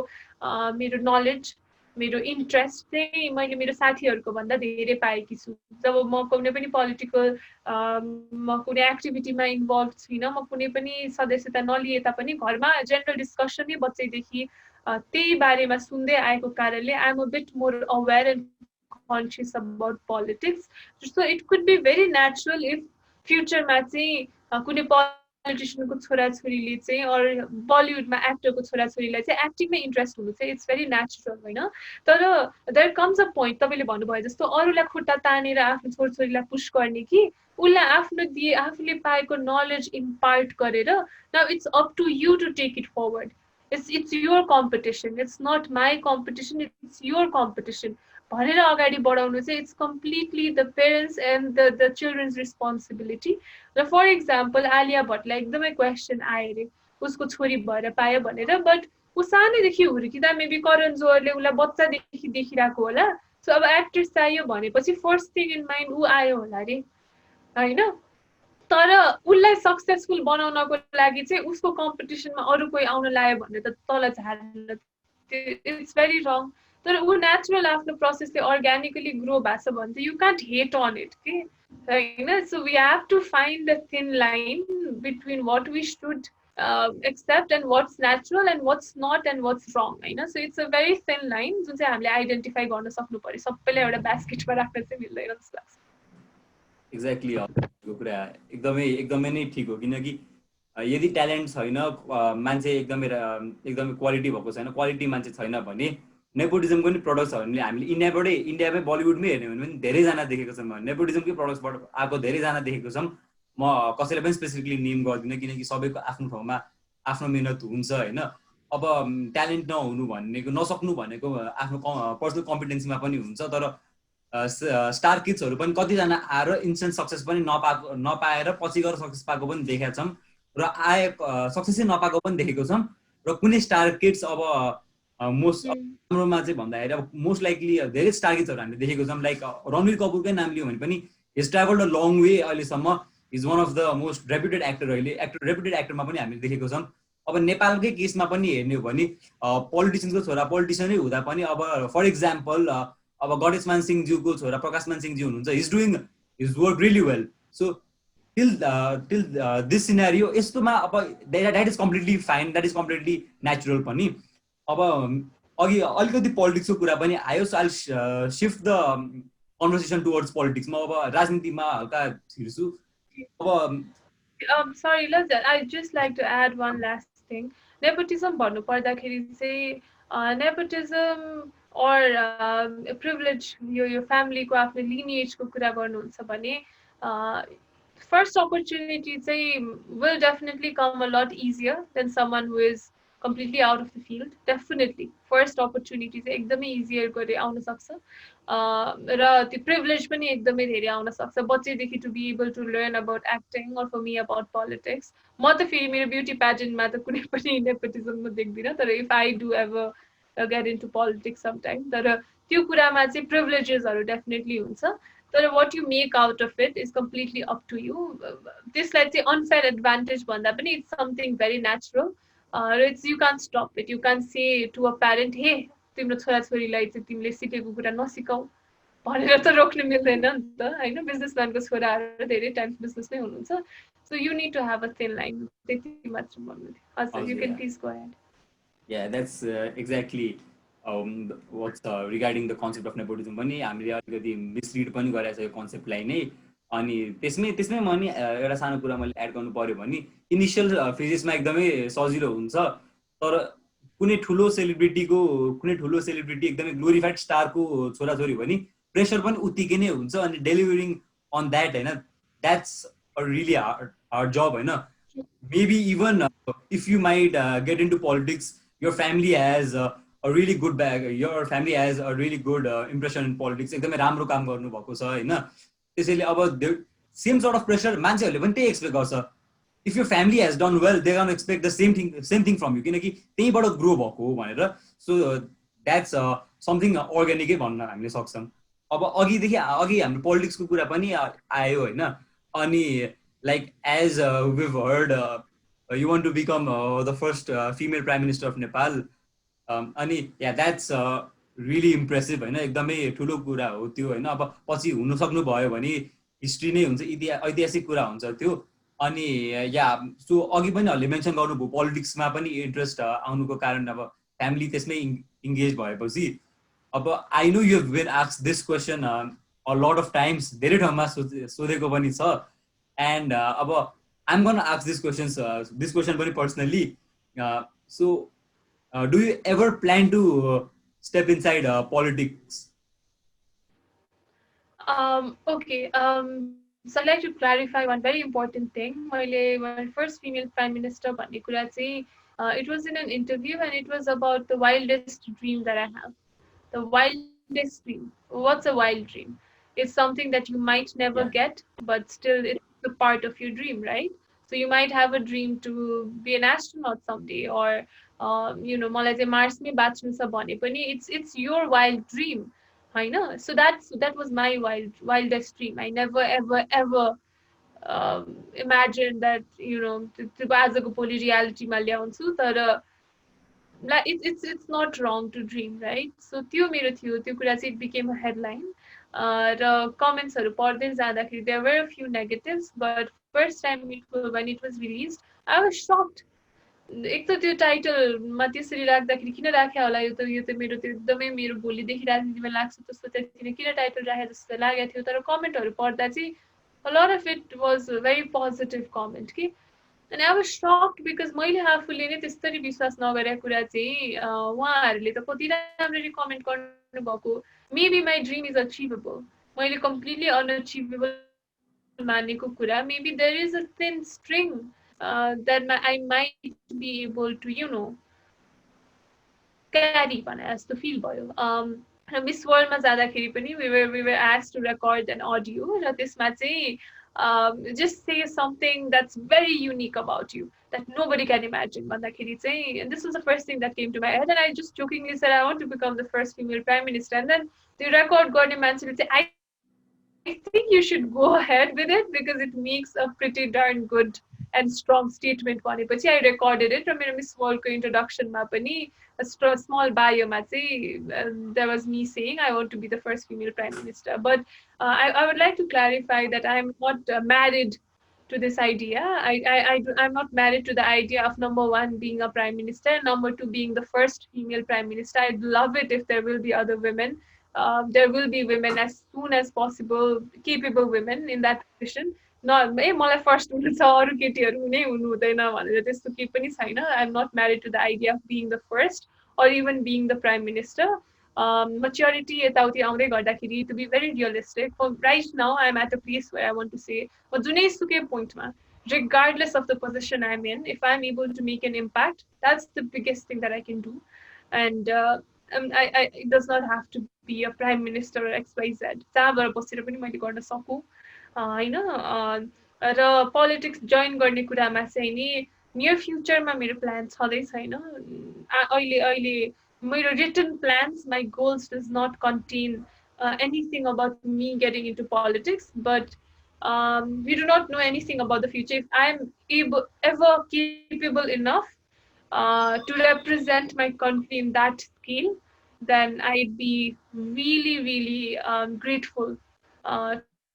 मेरो नलेज मेरो इन्ट्रेस्ट चाहिँ मैले मेरो साथीहरूको भन्दा धेरै पाएकी छु। जब म कुनै पनि पोलिटिकल म कुनै एक्टिभिटीमा इन्भल्भ छुइनँ, म कुनै पनि सदस्यता नलिए तापनि घरमा जेनरल डिस्कसन नै बच्चैदेखि त्यही बारेमा सुन्दै आएको कारणले I am a bit more aware and conscious about politics. So it could be very natural if फ्युचरमा चाहिँ कुनै पोलिटिसियनको छोराछोरीले चाहिँ अरू बलिउडमा एक्टरको छोराछोरीलाई चाहिँ एक्टिङमै इन्ट्रेस्ट हुनु चाहिँ इट्स भेरी नेचुरल होइन। तर देयर कम्स अ पोइन्ट तपाईँले भन्नुभयो जस्तो अरूलाई खुट्टा तानेर आफ्नो छोरछोरीलाई पुस गर्ने कि उसलाई आफूले पाएको नलेज इम्पार्ट गरेर now it's up to you to take it forward. It's your competition, it's not my competition, it's your competition भनेर अगाडि बढाउनु चाहिँ it's completely the parents and the children's responsibility. र फर इक्जाम्पल आलिया भट्टलाई एकदमै question आयो अरे उसको छोरी भएर पायो भनेर, बट ऊ सानैदेखि हुर्किँदा मेबी करण जोहरले उसलाई बच्चादेखि देखिरहेको होला। सो अब एक्ट्रेस चाहियो भनेपछि फर्स्ट थिङ इन माइन्ड ऊ आयो होला अरे होइन। तर उसलाई सक्सेसफुल बनाउनको लागि चाहिँ उसको कम्पिटिसनमा अरू कोही आउन लाग्यो भने त तल झार्न इट्स भेरी रङ। तर ऊ नेचुरल आफ्नो प्रोसेसले अर्ग्यानिकली ग्रो भएको छ भने चाहिँ you can't hate on it कि होइन। So we have to find the thin line between what we should accept and what's natural and what's not and what's wrong हैन. So it's a very thin line जुन चाहिँ हामीले identify गर्न सक्नु पर्यो. सबैले एउटा बास्केटमा राख्न चाहिँ मिल्दैन जस्तो लाग्छ. एक्ज्याक्टली हजुरको कुरा एकदमै नै ठिक हो, किनकि यदि ट्यालेन्ट छैन, मान्छे एकदमै क्वालिटी भएको छैन, क्वालिटी मान्छे छैन भने नेपोटिजमको नि प्रडक्ट्स छ भने हामीले इन्डियामै बलिउडमै हेर्ने भने पनि धेरैजना देखेको छौँ. नेपोटिजमकै प्रडक्ट्सबाट आएको धेरैजना देखेको छौँ. म कसैलाई पनि स्पेसिफिकली नेम गर्दिनँ किनकि सबैको आफ्नो ठाउँमा आफ्नो मिहिनेत हुन्छ होइन. अब ट्यालेन्ट नहुनु भनेको, नसक्नु भनेको आफ्नो पर्सनल कम्पिटेन्सीमा पनि हुन्छ. तर स्टार किड्सहरू पनि कतिजना आएर इन्स्टेन्ट सक्सेस पनि नपाएर पछि गएर सक्सेस पाएको पनि देखेका छौँ र सक्सेसै नपाएको पनि देखेको छौँ. र कुनै स्टार किड्स अब मोस्ट राम्रोमा चाहिँ भन्दाखेरि अब मोस्ट लाइकली धेरै स्टार किड्सहरू हामीले देखेको छौँ. लाइक रणवीर कपुरकै नाम लियो भने पनि he's travelled a long way. अहिलेसम्म is one of the most reputed actor. Reputed एक्टरमा पनि हामीले देखेको छौँ. अब नेपालकै केसमा पनि हेर्ने हो भने पोलिटिसियन्सको छोरा पोलिटिसियनै हुँदा पनि अब फर इक्जाम्पल अब गणेशमान सिंहज्यूको छोरा प्रकाशमान सिंहजी हुनुहुन्छ. Is doing his work really well. So till this scenario यस्तोमा अब that is completely fine, that is completely natural पनि. अब अघि अलिकति पोलिटिक्सको कुरा पनि आयो. So I shift the conversation towards politics. म अब राजनीतिमा हल्का छिर्छु. अब sorry Lazar, I just like to add one last thing. Nepotism भन्नु पर्दाखेरि चाहिँ nepotism or privilege यो फ्यामिलीको आफ्नो लिनिएजको कुरा गर्नुहुन्छ भने first opportunity चाहिँ will definitely come a lot easier than someone who is completely out of the field. Definitely first opportunity चाहिँ एकदमै easier गरी आउन सक्छ र त्यो privilege पनि एकदमै धेरै आउन सक्छ बच्चैदेखि to be able to learn about acting or for me about politics. म त फेरि मेरो ब्युटी प्याजेन्टमा त कुनै पनि nepotism म देख्दिनँ. तर if I do ever get into politics sometime, तर त्यो कुरामा चाहिँ privilegesहरू definitely हुन्छ. तर what you make out of it is completely up to you. त्यसलाई चाहिँ unfair advantage भन्दा पनि it's something very natural. It's you can't stop it. You can't say to a parent, hey, तिम्रो छोराछोरीलाई चाहिँ तिमीले सिकेको कुरा नसिकाऊ भनेर त रोक्न मिल्दैन नि त हैन. बिजनेसम्यानको छोराहरू धेरै टाइम्स बिजनेसमै हुनुहुन्छ. So you need to have a thin line. त्यति मात्र भन्नु थियो. हजुर, you can please go ahead. Yeah, that's exactly what's regarding the concept of nepotism पनि हामीले अलिकति मिसरिड पनि गरेको छ यो कन्सेप्टलाई नै. अनि त्यसमै म नि एउटा सानो कुरा मैले एड गर्नु पर्यो भने इनिसियल फेजेसमा एकदमै सजिलो हुन्छ. तर कुनै ठुलो सेलिब्रिटी एकदमै ग्लोरिफाइड स्टारको छोराछोरी भने प्रेसर पनि उत्तिकै नै हुन्छ. अनि डेलिभरिङ अन द्याट होइन, that's a really hard job होइन. Maybe even if you might get into politics, your family has a really good your family has a really good impression in politics. एकदमै राम्रो काम गर्नु भएको छ हैन. त्यसैले अब सेम सर्ट अफ प्रेसर मान्छेहरूले पनि त्यही एक्सपेक्ट गर्छ. If your family has done well, they gonna expect the same thing from you किनकि त्यहीबाट ग्रो भएको हो भनेर. सो द्याट्स समथिङ अर्ग्यानिकै भन्न हामीले सक्छौँ. अब अघि हाम्रो पोलिटिक्सको कुरा पनि आयो होइन. अनि like as we've heard you want to become the first female prime minister of Nepal. अनि yeah, that's really impressive होइन. एकदमै ठुलो कुरा हो त्यो होइन. अब पछि हुन सक्नु भयो भने हिस्ट्री नै हुन्छ, ऐतिहासिक कुरा हुन्छ त्यो. अनि या सो अघि पनिहरूले मेन्सन गर्नुभयो पोलिटिक्समा पनि इन्ट्रेस्ट आउनुको कारण अब फ्यामिली त्यसमै इङ्गेज भएपछि. अब I know you have been asked this question a lot of times, धेरै ठाउँमा सोधेको पनि छ. एन्ड अब I'm going to ask this question very personally. So, do you ever plan to step inside politics? Okay. So I'd like to clarify one very important thing. My first female prime minister, it was in an interview and it was about the wildest dream that I have. The wildest dream. What's a wild dream? It's something that you might never get, but still it's a part of your dream, right? So you might have a dream to be an astronaut someday, or मलाई चाहिँ मार्समै बाँच्नु छ भने पनि it's your wild dream हैन. So that was my wildest dream. I never ever imagined that त्यो आजको पोली रियालिटीमा ल्याउँछु. तर it's not wrong to dream, right? So त्यो मेरो थियो, त्यो कुरा चाहिँ it became a headline. र कमेन्ट्सहरू पढ्दै जाँदाखेरि there were a few negatives, but first time when it was released, I was shocked. एक त त्यो टाइटलमा त्यसरी राख्दाखेरि किन राखे होला, यो त मेरो त्यो एकदमै मेरो भोलिदेखि राजनीतिमा लाग्छ जस्तो चाहिँ किन टाइटल राखे जस्तो लागेको थियो। तर कमेन्टहरू पढ्दा चाहिँ a lot of it was a very positive comment कि। अनि I was shocked because मैले आफूले नै त्यस्तरी विश्वास नगरेको कुरा चाहिँ उहाँहरूले त कति राम्ररी कमेन्ट गर्नुभएको। Maybe my dream is achievable, मैले कम्प्लिटली अनअचिभेबल मानेको कुरा, maybe there is a thin string that I might be able to, you know, carry भने जस्तो फिल भयो। मिस वर्ल्डमा जाँदाखेरि पनि we were asked to record an audio र त्यसमा चाहिँ just say something that's very unique about you that nobody can imagine भन्दाखेरि चाहिँ, and this was the first thing that came to my head, and I just jokingly said I want to become the first female prime minister, and then the record गर्ने मान्छेले चाहिँ I think you should go ahead with it because it makes a pretty darn good and strong statement भनेपछि I recorded it र मेरो miss वर्ल्डको इन्ट्रोडक्सनमा पनि a small bio-मा चाहिँ there was me saying I want to be the first female prime minister. But I would like to clarify that I'm not married to this idea. I'm not married to the idea of number one being a prime minister, number two being the first female prime minister. I'd love it if there will be other women. There will be women as soon as possible, capable women in that position. मलाई first हुनु छ, अरू केटीहरू हुनै हुनु हुँदैन भनेर त्यस्तो केही पनि छैन। I'm not married to the idea of being the first or even being the prime minister. Maturity यताउति आउँदै गर्दाखेरि, to be very realistic, for right now I'm at a place where I want to say, जुनै सुकै पोइन्टमा, regardless of the position I'm in, if I'm able to make an impact, that's the biggest thing that I can do. And it does not have to be a prime minister or XYZ. जहाँबाट बसेर पनि मैले गर्न सकु हैन। र politics join गर्ने कुरामा चाहिँ नि नियर फ्युचरमा मेरो प्लान छँदै छैन। अहिले मेरो written plans, my goals does not contain anything about me getting into politics, but we do not know anything about the future. If I'm ever capable enough to represent my country in that scale, then I'd be really, really grateful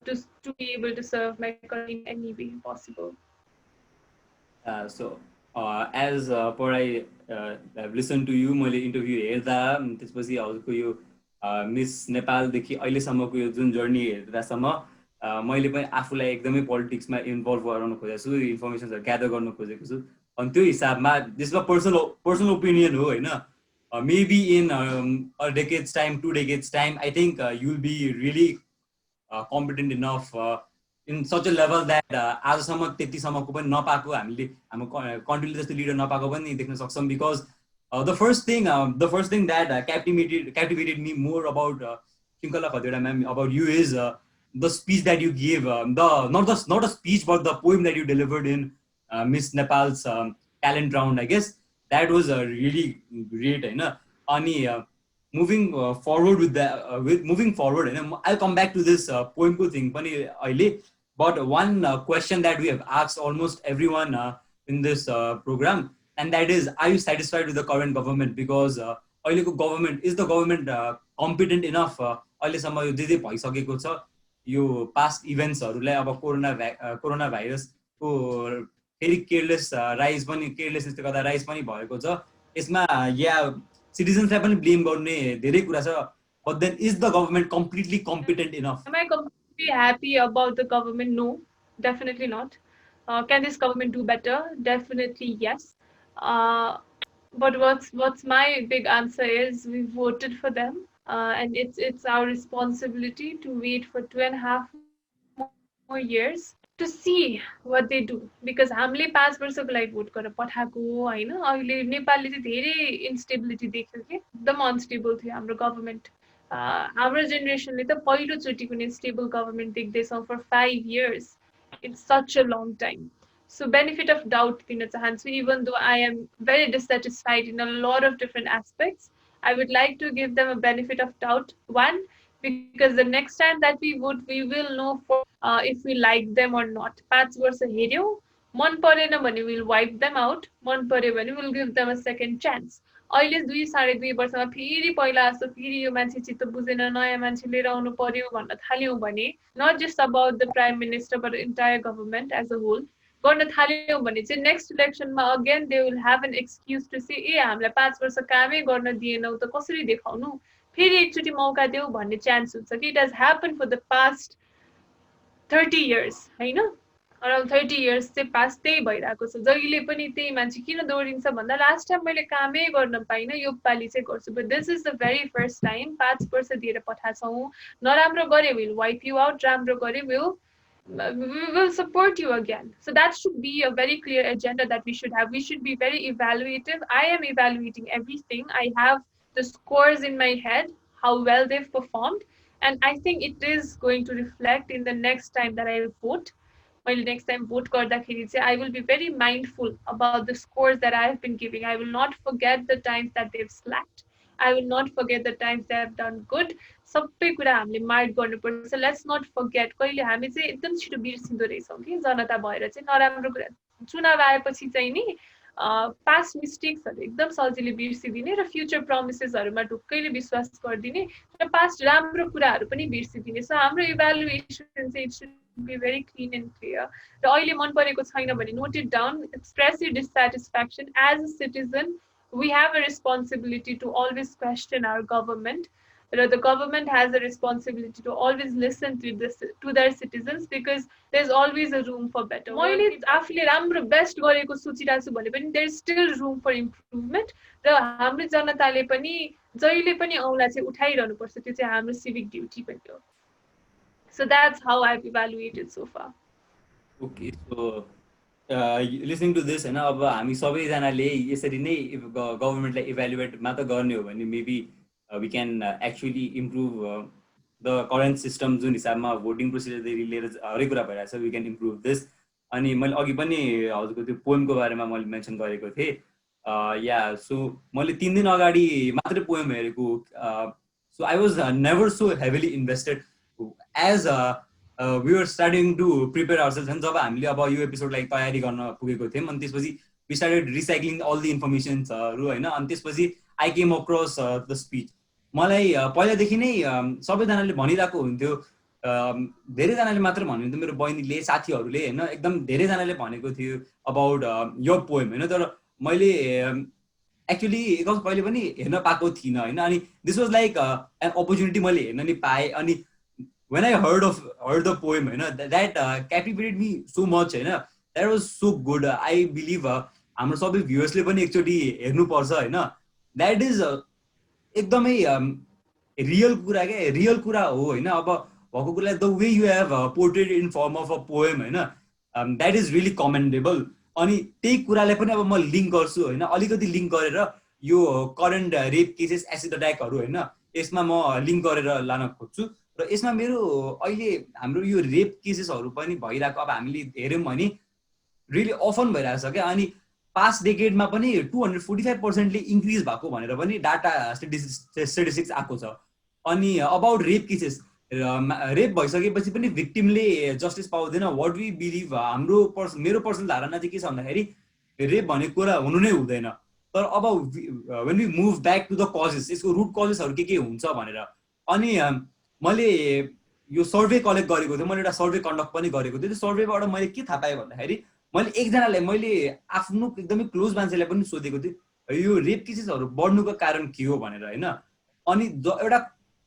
to be able to serve my country in any way possible. So as per I have listened to you, मैले interview हेर्दा त्यसपछि हजुरको यो miss नेपालदेखि अहिलेसम्मको यो जुन journey हेर्दासम्म मैले पनि आफूलाई एकदमै पोलिटिक्समा इन्भल्भ गराउन खोजेको छु, इन्फर्मेसनहरू ग्यादर गर्न खोजेको छु। अनि त्यो हिसाबमा त्यसमा पर्सनल ओपिनियन हो हैन, maybe in a decade's time, 2 decades time, I think you'll be really competent enough in such a level that आजसम्म त्यतिसम्मको पनि नपाएको हामीले हाम्रो कन्ट्रीले जस्तो लिडर नपाएको पनि देख्न सक्छौँ। Because the first thing that captivated me more about Shinkala Khadera ma'am, about you is the speech that you gave, not a speech but the poem that you delivered in Miss Nepal's talent round. I guess that was really great हैन। अनि moving forward with that, moving forward, and I'll come back to this poem thing pani अहिले, but one question that we have asked almost everyone in this program, and that is, are you satisfied with the current government? Because अहिलेको government, is the government competent enough? अहिलेसम्म यो जे भइसकेको छ, यो past इभेन्ट्सहरूलाई, अब corona भाइरसको फेरि केयरलेसनेसले गर्दा राइज पनि भएको छ, यसमा या सिटिजन्सलाई पनि ब्लेम गर्ने धेरै कुरा छ, but then is the government completely competent enough? Am I completely happy about the government? No, definitely not. Can this government do better? Definitely yes. But what's my big answer is, we voted for them, and it's our responsibility to wait for 2.5 more years to see what they do, because हामीले 5 वर्षको लागि vote गरेर पठाएको हैन। अहिले नेपालले चाहिँ धेरै इन्स्टेबिलिटी देख्यो कि, एकदम अनस्टेबल थियो हाम्रो गभर्नमेन्ट। हाम्रो जेनेरेसनले त पहिलोचोटि कुनै stable government देख्दैछौँ for 5 years. It's such a long time. So benefit of doubt दिन चाहन्छु, even though I am very dissatisfied in a lot of different aspects, I would like to give them a benefit of doubt. One, because the next time that we vote, we will know for if we like them or not. 5 वर्ष हेर्यौं, मन परेन भने we'll wipe them out, मन पर्यो भने we'll give them a second chance. अहिले 2-2.5 वर्षमा फेरि पहिला जस्तो फेरि यो मान्छे चित्त बुझेन, नयाँ मान्छे लिएर आउनु पर्यो भन्न थाल्यौं भने, not just about the prime minister but the entire government as a whole, गर्न थाल्यौँ भने चाहिँ नेक्स्ट इलेक्सनमा again they will have an excuse to say uh हामीलाई 5 वर्ष कामै गर्न दिएनौ त कसरी देखाउनु, फेरि एकचोटि मौका देऊ भन्ने चान्स हुन्छ कि it has happen for the past 30 years होइन, अराउन्ड 30 years चाहिँ पास त्यही भइरहेको छ। जहिले पनि त्यही मान्छे किन दौडिन्छ भन्दा लास्ट टाइम मैले कामै गर्न पाइनँ, यो पालि चाहिँ गर्छु, but this is the very first time 5 वर्ष दिएर पठाछौँ, नराम्रो गरे विल वाइप यु आउट, राम्रो गरे will we will support you again. So that should be a very clear agenda that we should have. We should be very evaluative. I am evaluating everything. I have the scores in my head, how well they've performed, and I think it is going to reflect in the next time that I will vote. While next time vote gardakheri chai I will be very mindful about the scores that I have been giving. I will not forget the times that they've slacked. I will not forget the times they have done good. सबै कुरा हामीले mark गर्नुपर्छ. Let's not forget, कहिले हामी चाहिँ एकदम छिटो बिर्सिँदो रहेछौँ कि जनता भएर चाहिँ नराम्रो कुरा चुनाव आएपछि चाहिँ नि पास्ट मिस्टेक्सहरू एकदम सजिलै बिर्सिदिने र फ्युचर प्रमिसेसहरूमा ढुक्कैले विश्वास गरिदिने र पास्ट राम्रो कुराहरू पनि बिर्सिदिने. सो हाम्रो इभ्यालुएसन चाहिँ it should be very clean and clear. र अहिले मन परेको छैन भने note it down, express your dissatisfaction as a citizen. We have a responsibility to always question our government. The government has a responsibility to always listen to their citizens because there's always a room for better. मैले आफूले राम्रो best गरेको सोचिरहेको छु भने पनि there is still room for improvement. र हाम्रो जनताले पनि जहिले पनि औँला चाहिँ उठाइरहनु पर्छ, त्यो चाहिँ हाम्रो civic duty पनि हो. So that's how I've evaluated so far. Okay, so listening to this होइन, अब हामी सबैजनाले यसरी नै गभर्मेन्टलाई इभ्यालुएट मात्र गर्ने हो भने maybe we can actually improve the current system जुन हिसाबमा भोटिङ प्रोसिजरदेखि लिएर हरेक कुरा भइरहेको छ, वी क्यान इम्प्रुभ दिस. अनि मैले अघि पनि हजुरको त्यो पोएमको बारेमा मैले मेन्सन गरेको थिएँ. या सो मैले 3 दिन अगाडि मात्रै पोएम हेरेको. So I was never so heavily invested as we were starting to prepare ourselves. And जब हामीले अब यो एपिसोडलाई तयारी गर्न पुगेको थियौँ अनि त्यसपछि we started recycling all the informationsहरू होइन. अनि त्यसपछि I came across the speech. मलाई पहिलादेखि नै सबैजनाले भनिरहेको हुन्थ्यो, धेरैजनाले मात्र भन्नुहुन्थ्यो, मेरो बहिनीले साथीहरूले होइन, एकदम धेरैजनाले भनेको थियो अबाउट यो पोएम होइन. तर मैले एक्चुअली कहिले पनि हेर्न पाएको थिइनँ होइन. अनि this was like an opportunity मैले हेर्न नि पाएँ. अनि when I heard the poem, that captivated me so much, that was so good. I believe हाम्रो सबै भ्युअर्सले पनि एकचोटि हेर्नुपर्छ होइन. द्याट इज एकदमै रियल कुरा क्या, रियल कुरा हो होइन. अब भएको कुरालाई the way you have portrait in form of a poem होइन, द्याट इज रियली कमेन्डेबल. अनि त्यही कुरालाई पनि अब म लिङ्क गर्छु होइन, अलिकति लिङ्क गरेर यो करेन्ट रेप केसेस, एसिड अट्याकहरू होइन, यसमा म लिङ्क गरेर लान खोज्छु. र यसमा मेरो अहिले हाम्रो यो रेप केसेसहरू पनि भइरहेको अब हामीले हेऱ्यौँ भने रियली अफन भइरहेको छ क्या. अनि पास्ट डेकेडमा पनि 245% इन्क्रिज भएको भनेर पनि डाटा स्टेटिस्टिक्स आएको छ. अनि अबाउट रेप केसेस, रेप भइसकेपछि पनि भिक्टिमले जस्टिस पाउँदैन. वाट वी बिलिभ, मेरो पर्सनल धारणा चाहिँ के छ भन्दाखेरि रेप भनेको कुरा हुनु नै हुँदैन. तर अब when we move back to the causes, यसको रुट कजेसहरू के हुन्छ भनेर. अनि मैले यो सर्वे कलेक्ट गरेको थिएँ, मैले एउटा सर्वे कन्डक्ट पनि गरेको थिएँ. त्यो सर्वेबाट मैले के थाहा पाएँ भन्दाखेरि मैले एकजनालाई, मैले आफ्नो एकदमै क्लोज मान्छेलाई पनि सोधेको थिएँ यो रेप केसेसहरू बढ्नुको कारण के हो भनेर होइन. अनि एउटा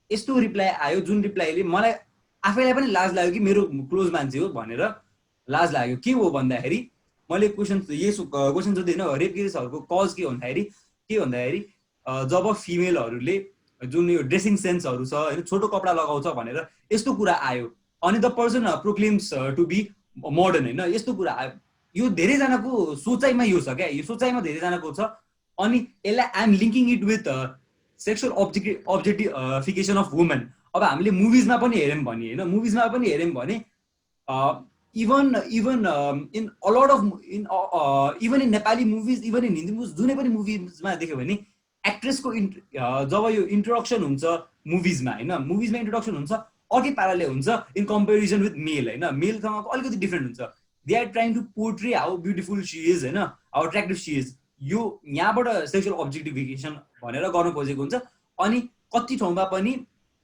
यस्तो रिप्लाई आयो जुन रिप्लाईले मलाई आफैलाई पनि लाज लाग्यो कि मेरो क्लोज मान्छे हो भनेर लाज लाग्यो. के हो भन्दाखेरि मैले क्वेसन सोधेँ होइन, रेप केसेसहरूको कज के भन्दाखेरि जब फिमेलहरूले जुन यो ड्रेसिङ सेन्सहरू छ होइन, छोटो कपडा लगाउँछ भनेर यस्तो कुरा आयो. अनि the person proclaims to be modern होइन, यस्तो कुरा आयो. यो धेरैजनाको सोचाइमा यो छ क्या, यो सोचाइमा धेरैजनाको छ. अनि यसलाई I'm linking it with sexual objectification of women. अब हामीले मुभिजमा पनि हेऱ्यौँ भने even in a lot of even in Nepali movies, even in Hindi movies, जुनै पनि मुभिजमा देख्यो भने एक्ट्रेसको जब यो इन्ट्रोडक्सन हुन्छ मुभिजमा होइन, मुभिजमा इन्ट्रोडक्सन हुन्छ अर्कै पाराले हुन्छ इन कम्पेरिजन विथ मेल होइन. मेलसँग अलिकति डिफ्रेन्ट हुन्छ. They are trying to portray how beautiful she is होइन, हाउ अट्र्याक्टिभ सी इज. यो यहाँबाट सेक्सुअल अब्जेक्टिफिकेसन भनेर गर्न खोजेको हुन्छ. अनि कति ठाउँमा पनि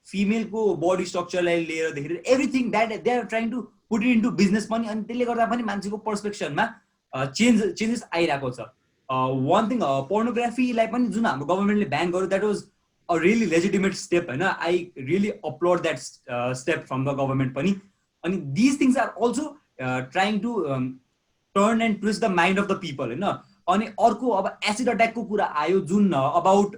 फिमेलको बडी स्ट्रक्चरलाई लिएर देखेर everything that they are trying to put it into business पनि, अनि त्यसले गर्दा पनि मान्छेको पर्सपेक्सनमा चेन्जेस आइरहेको छ। वान थिङ पोर्नोग्राफीलाई पनि जुन हाम्रो गभर्मेन्टले ब्यान गर्यो that was a really legitimate step होइन, I really upload that step from the government पनि। अनि these things are also trying to turn and twist the mind of the people होइन। अनि अर्को अब एसिड अट्याकको कुरा आयो जुन अबाउट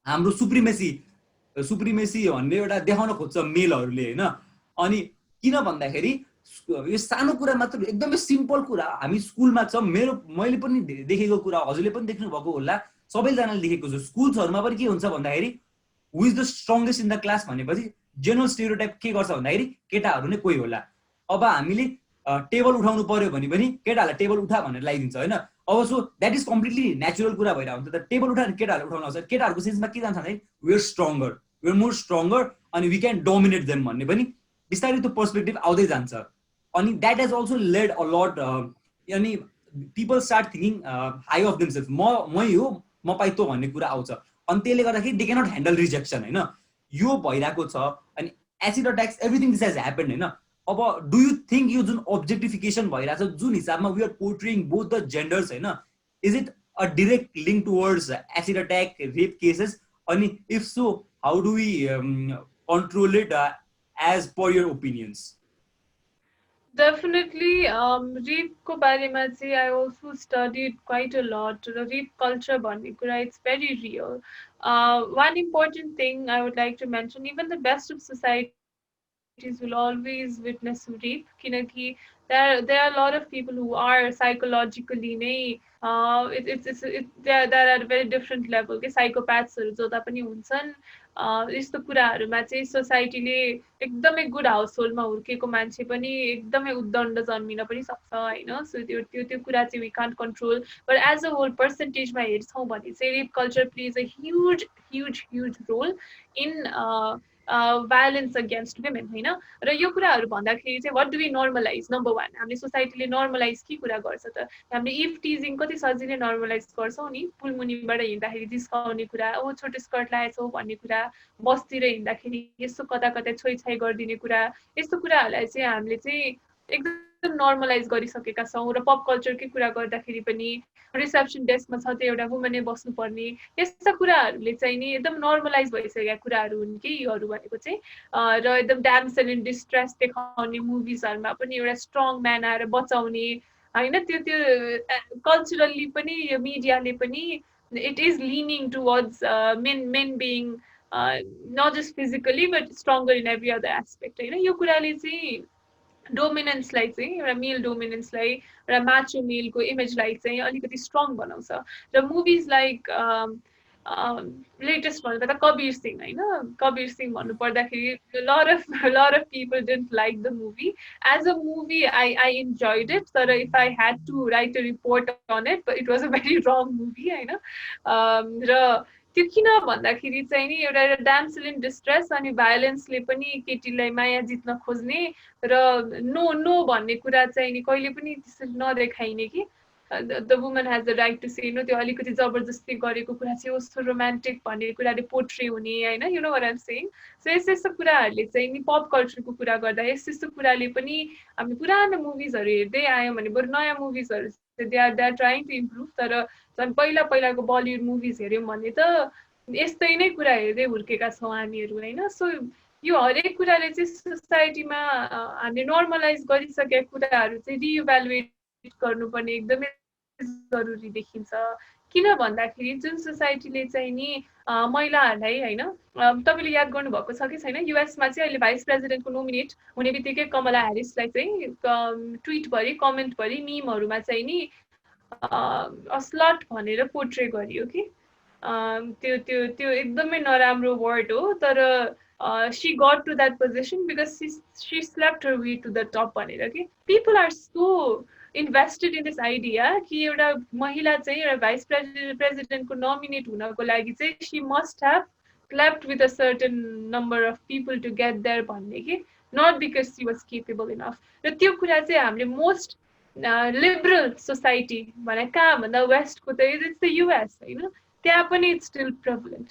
हाम्रो सुप्रिमेसी भन्ने एउटा देखाउन खोज्छ मेलहरूले होइन। अनि किन भन्दाखेरि यो सानो कुरा मात्र, एकदमै सिम्पल कुरा, हामी स्कुलमा छ, मैले पनि देखेको कुरा, हजुरले पनि देख्नु भएको होला, सबैजनाले देखेको छु, स्कुल्सहरूमा पनि के हुन्छ भन्दाखेरि who is the strongest in the class भनेपछि जेनरल स्टेरियोटाइप के गर्छ भन्दाखेरि केटाहरू नै कोही होला। अब हामीले टेबल उठाउनु पर्यो भने पनि केटाहरूलाई टेबल उठा भनेर लगाइदिन्छ होइन। अब so that is completely natural कुरा भइरहेको हुन्छ। त टेबल उठाएर केटाहरूले उठाउन आउँछ, केटाहरूको सेन्समा के जान्छ भन्दाखेरि we are stronger, we are more stronger अनि वी क्यान डोमिनेट देम भन्ने पनि बिस्तारै त्यो पर्सपेक्टिभ आउँदै जान्छ। अनि that has also led a lot, अनि people start thinking high of themselves, मै हो म पाइ तँ भन्ने कुरा आउँछ। अनि त्यसले गर्दाखेरि दे क्यानट ह्यान्डल रिजेक्सन होइन, यो भइरहेको छ। अनि acid attacks everything this has happened होइन। अब डु यु थिङ्क यो जुन अब्जेक्टिफिकेसन भइरहेको छ, जुन हिसाबमा we are portraying both the genders होइन, is it a direct link towards acid attack, rape cases? अनि if so how do we control it as per your opinions? Definitely, rape ko barema चाहिँ I also studied quite a lot. The rape culture भन्ने कुरा, it's very real. One important thing I would like to mention, even the best of societies will always witness rape. किनकि there are a lot of people who are psychologically नै there are very different level के psychopathsहरू जता पनि हुन्छन्। यस्तो कुराहरूमा चाहिँ सोसाइटीले एकदमै गुड हाउस होल्डमा हुर्केको मान्छे पनि एकदमै उद्दण्ड जन्मिन पनि सक्छ होइन। सो त्यो कुरा चाहिँ we can't control, but as a whole पर्सेन्टेजमा हेर्छौँ भने चाहिँ rape culture plays a huge role in violence against women होइन। र यो कुराहरू भन्दाखेरि चाहिँ what do we normalise? Number one, हामीले सोसाइटीले नर्मलाइज के कुरा गर्छ त? हामीले इफ टिजिङ कति सजिलै नर्मलाइज गर्छौँ नि, पुलमुनिबाट हिँड्दाखेरि जिस्काउने कुरा, ओ छोटो स्कर्ट लगाएछौ भन्ने कुरा, बसतिर हिँड्दाखेरि यस्तो कता कता छोइछाइ गरिदिने कुरा, यस्तो कुराहरूलाई चाहिँ हामीले चाहिँ एकदम नर्मलाइज गरिसकेका छौँ। र पप कल्चरकै कुरा गर्दाखेरि पनि रिसेप्सन डेस्कमा छ त्यो एउटा वुमनै बस्नुपर्ने, यस्ता कुराहरूले चाहिँ नि एकदम नर्मलाइज भइसकेका कुराहरू हुन् कि योहरू भनेको चाहिँ। र एकदम ड्याम्सेल इन डिस्ट्रेस देखाउने मुभिजहरूमा पनि एउटा स्ट्रङ म्यान आएर बचाउने होइन, त्यो कल्चरल्ली पनि यो मिडियाले पनि it is leaning towards men being not just physically but stronger in every other aspect होइन। यो कुराले चाहिँ डोमिनेन्सलाई चाहिँ, एउटा मेल डोमिनेन्सलाई, एउटा माचो मेलको इमेजलाई चाहिँ अलिकति स्ट्रङ बनाउँछ। र मुभिज लाइक लेटेस्ट भन्नुपर्दा कबीर सिंह होइन, कबीर सिंह भन्नुपर्दाखेरि lot of people didn't like the movie. As a movie I enjoyed it, तर if I had to write a report on it it was a very wrong movie होइन। र त्यो किन भन्दाखेरि चाहिँ नि एउटा ड्याम्सेल इन डिस्ट्रेस अनि भायोलेन्सले पनि केटीलाई माया जित्न खोज्ने र नो भन्ने कुरा चाहिँ नि कहिले पनि त्यसरी नदेखाइने कि the woman has the right to say no, त्यो अलिकति जबरजस्ती गरेको कुरा चाहिँ कस्तो रोमान्टिक भन्ने कुराले पोर्ट्रे हुने होइन, you know what I am saying. So यस्तो कुराहरूले चाहिँ नि पप कल्चरको कुरा गर्दा यस्तो कुराले पनि हामी पुरानो मुभिजहरू हेर्दै आयौँ भने बरु नयाँ मुभिजहरू they are trying to improve. तर झन् पहिलाको बलिउड मुभिज हेऱ्यौँ भने त यस्तै नै कुरा हेर्दै हुर्केका छौँ हामीहरू होइन। सो यो हरेक कुराले चाहिँ सोसाइटीमा हामीले नर्मलाइज गरिसकेका कुराहरू चाहिँ रिइभ्यालुएट गर्नुपर्ने एकदमै जरुरी देखिन्छ। किन भन्दाखेरि जुन सोसाइटीले चाहिँ नि महिलाहरूलाई होइन, तपाईँले याद गर्नुभएको छ कि छैन, युएसमा चाहिँ अहिले भाइस प्रेसिडेन्टको नोमिनेट हुने बित्तिकै कमला ह्यारिसलाई चाहिँ ट्विटभरि कमेन्टभरि मिमहरूमा चाहिँ नि अस्लट भनेर पोर्ट्रे गरियो कि त्यो एकदमै नराम्रो वर्ड हो। तर she got to that position because she slept her way to the top भनेर कि people are so invested in this idea कि एउटा महिला चाहिँ एउटा भाइस प्रेसिडेन्टको नोमिनेट हुनको लागि चाहिँ she must have clapped with a certain number of people to get there भन्ने कि not because she was capable enough. र त्यो कुरा चाहिँ हामीले मोस्ट लिबरल सोसाइटी भने कहाँ भन्दा वेस्टको त इट्स द युएस होइन, त्यहाँ पनि इट्स स्टिल प्रेभलेन्ट।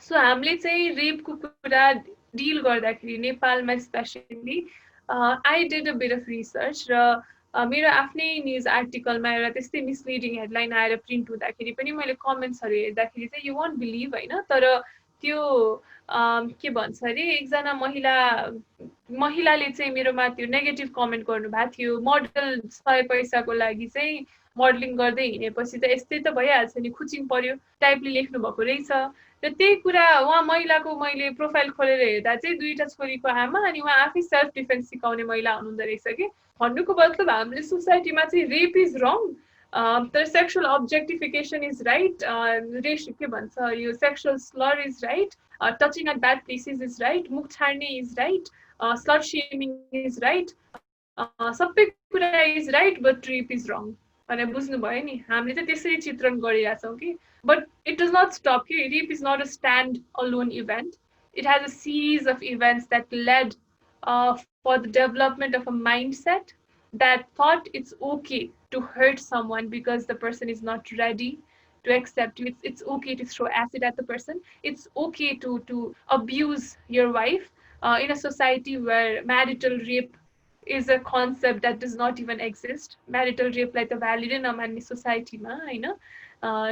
सो हामीले चाहिँ रेपको कुरा डिल गर्दाखेरि नेपालमा specially I did a bit of research र मेरो आफ्नै न्युज आर्टिकलमा एउटा त्यस्तै मिसलिडिङ हेडलाइन आएर प्रिन्ट हुँदाखेरि पनि मैले कमेन्ट्सहरू हेर्दाखेरि चाहिँ यु वन्ट बिलिभ होइन, तर त्यो के भन्छ अरे एकजना महिलाले चाहिँ मेरोमा त्यो नेगेटिभ कमेन्ट गर्नुभएको थियो, मोडल 100 पैसाको लागि चाहिँ मोडलिङ गर्दै हिँडेपछि त यस्तै त भइहाल्छ नि, खुचिङ पर्यो टाइपले लेख्नु भएको रहेछ। र त्यही कुरा उहाँ महिलाको मैले प्रोफाइल खोलेर हेर्दा चाहिँ 2टा छोरीको आमा अनि उहाँ आफै सेल्फ डिफेन्स सिकाउने महिला हुनुहुँदो रहेछ कि। भन्नुको मतलब हामीले सोसाइटीमा चाहिँ रेप इज रङ, तर सेक्सुअल अब्जेक्टिफिकेसन इज राइट, के भन्छ यो sexual slur is right, touching at bad places is right, मुख छाड्ने is right, slut shaming is right, सबै कुरा is right but rape is wrong भनेर बुझ्नुभयो नि। हामीले त त्यसरी चित्रण गरिरहेछौँ कि, but it does not stop here. Rape is not a stand-alone event. It has a series of events that led for the development of a mindset that thought it's okay to hurt someone because the person is not ready to accept you. It's okay to throw acid at the person. It's okay to abuse your wife in a society where marital rape is a concept that does not even exist. Marital rape like the valid in a society ma,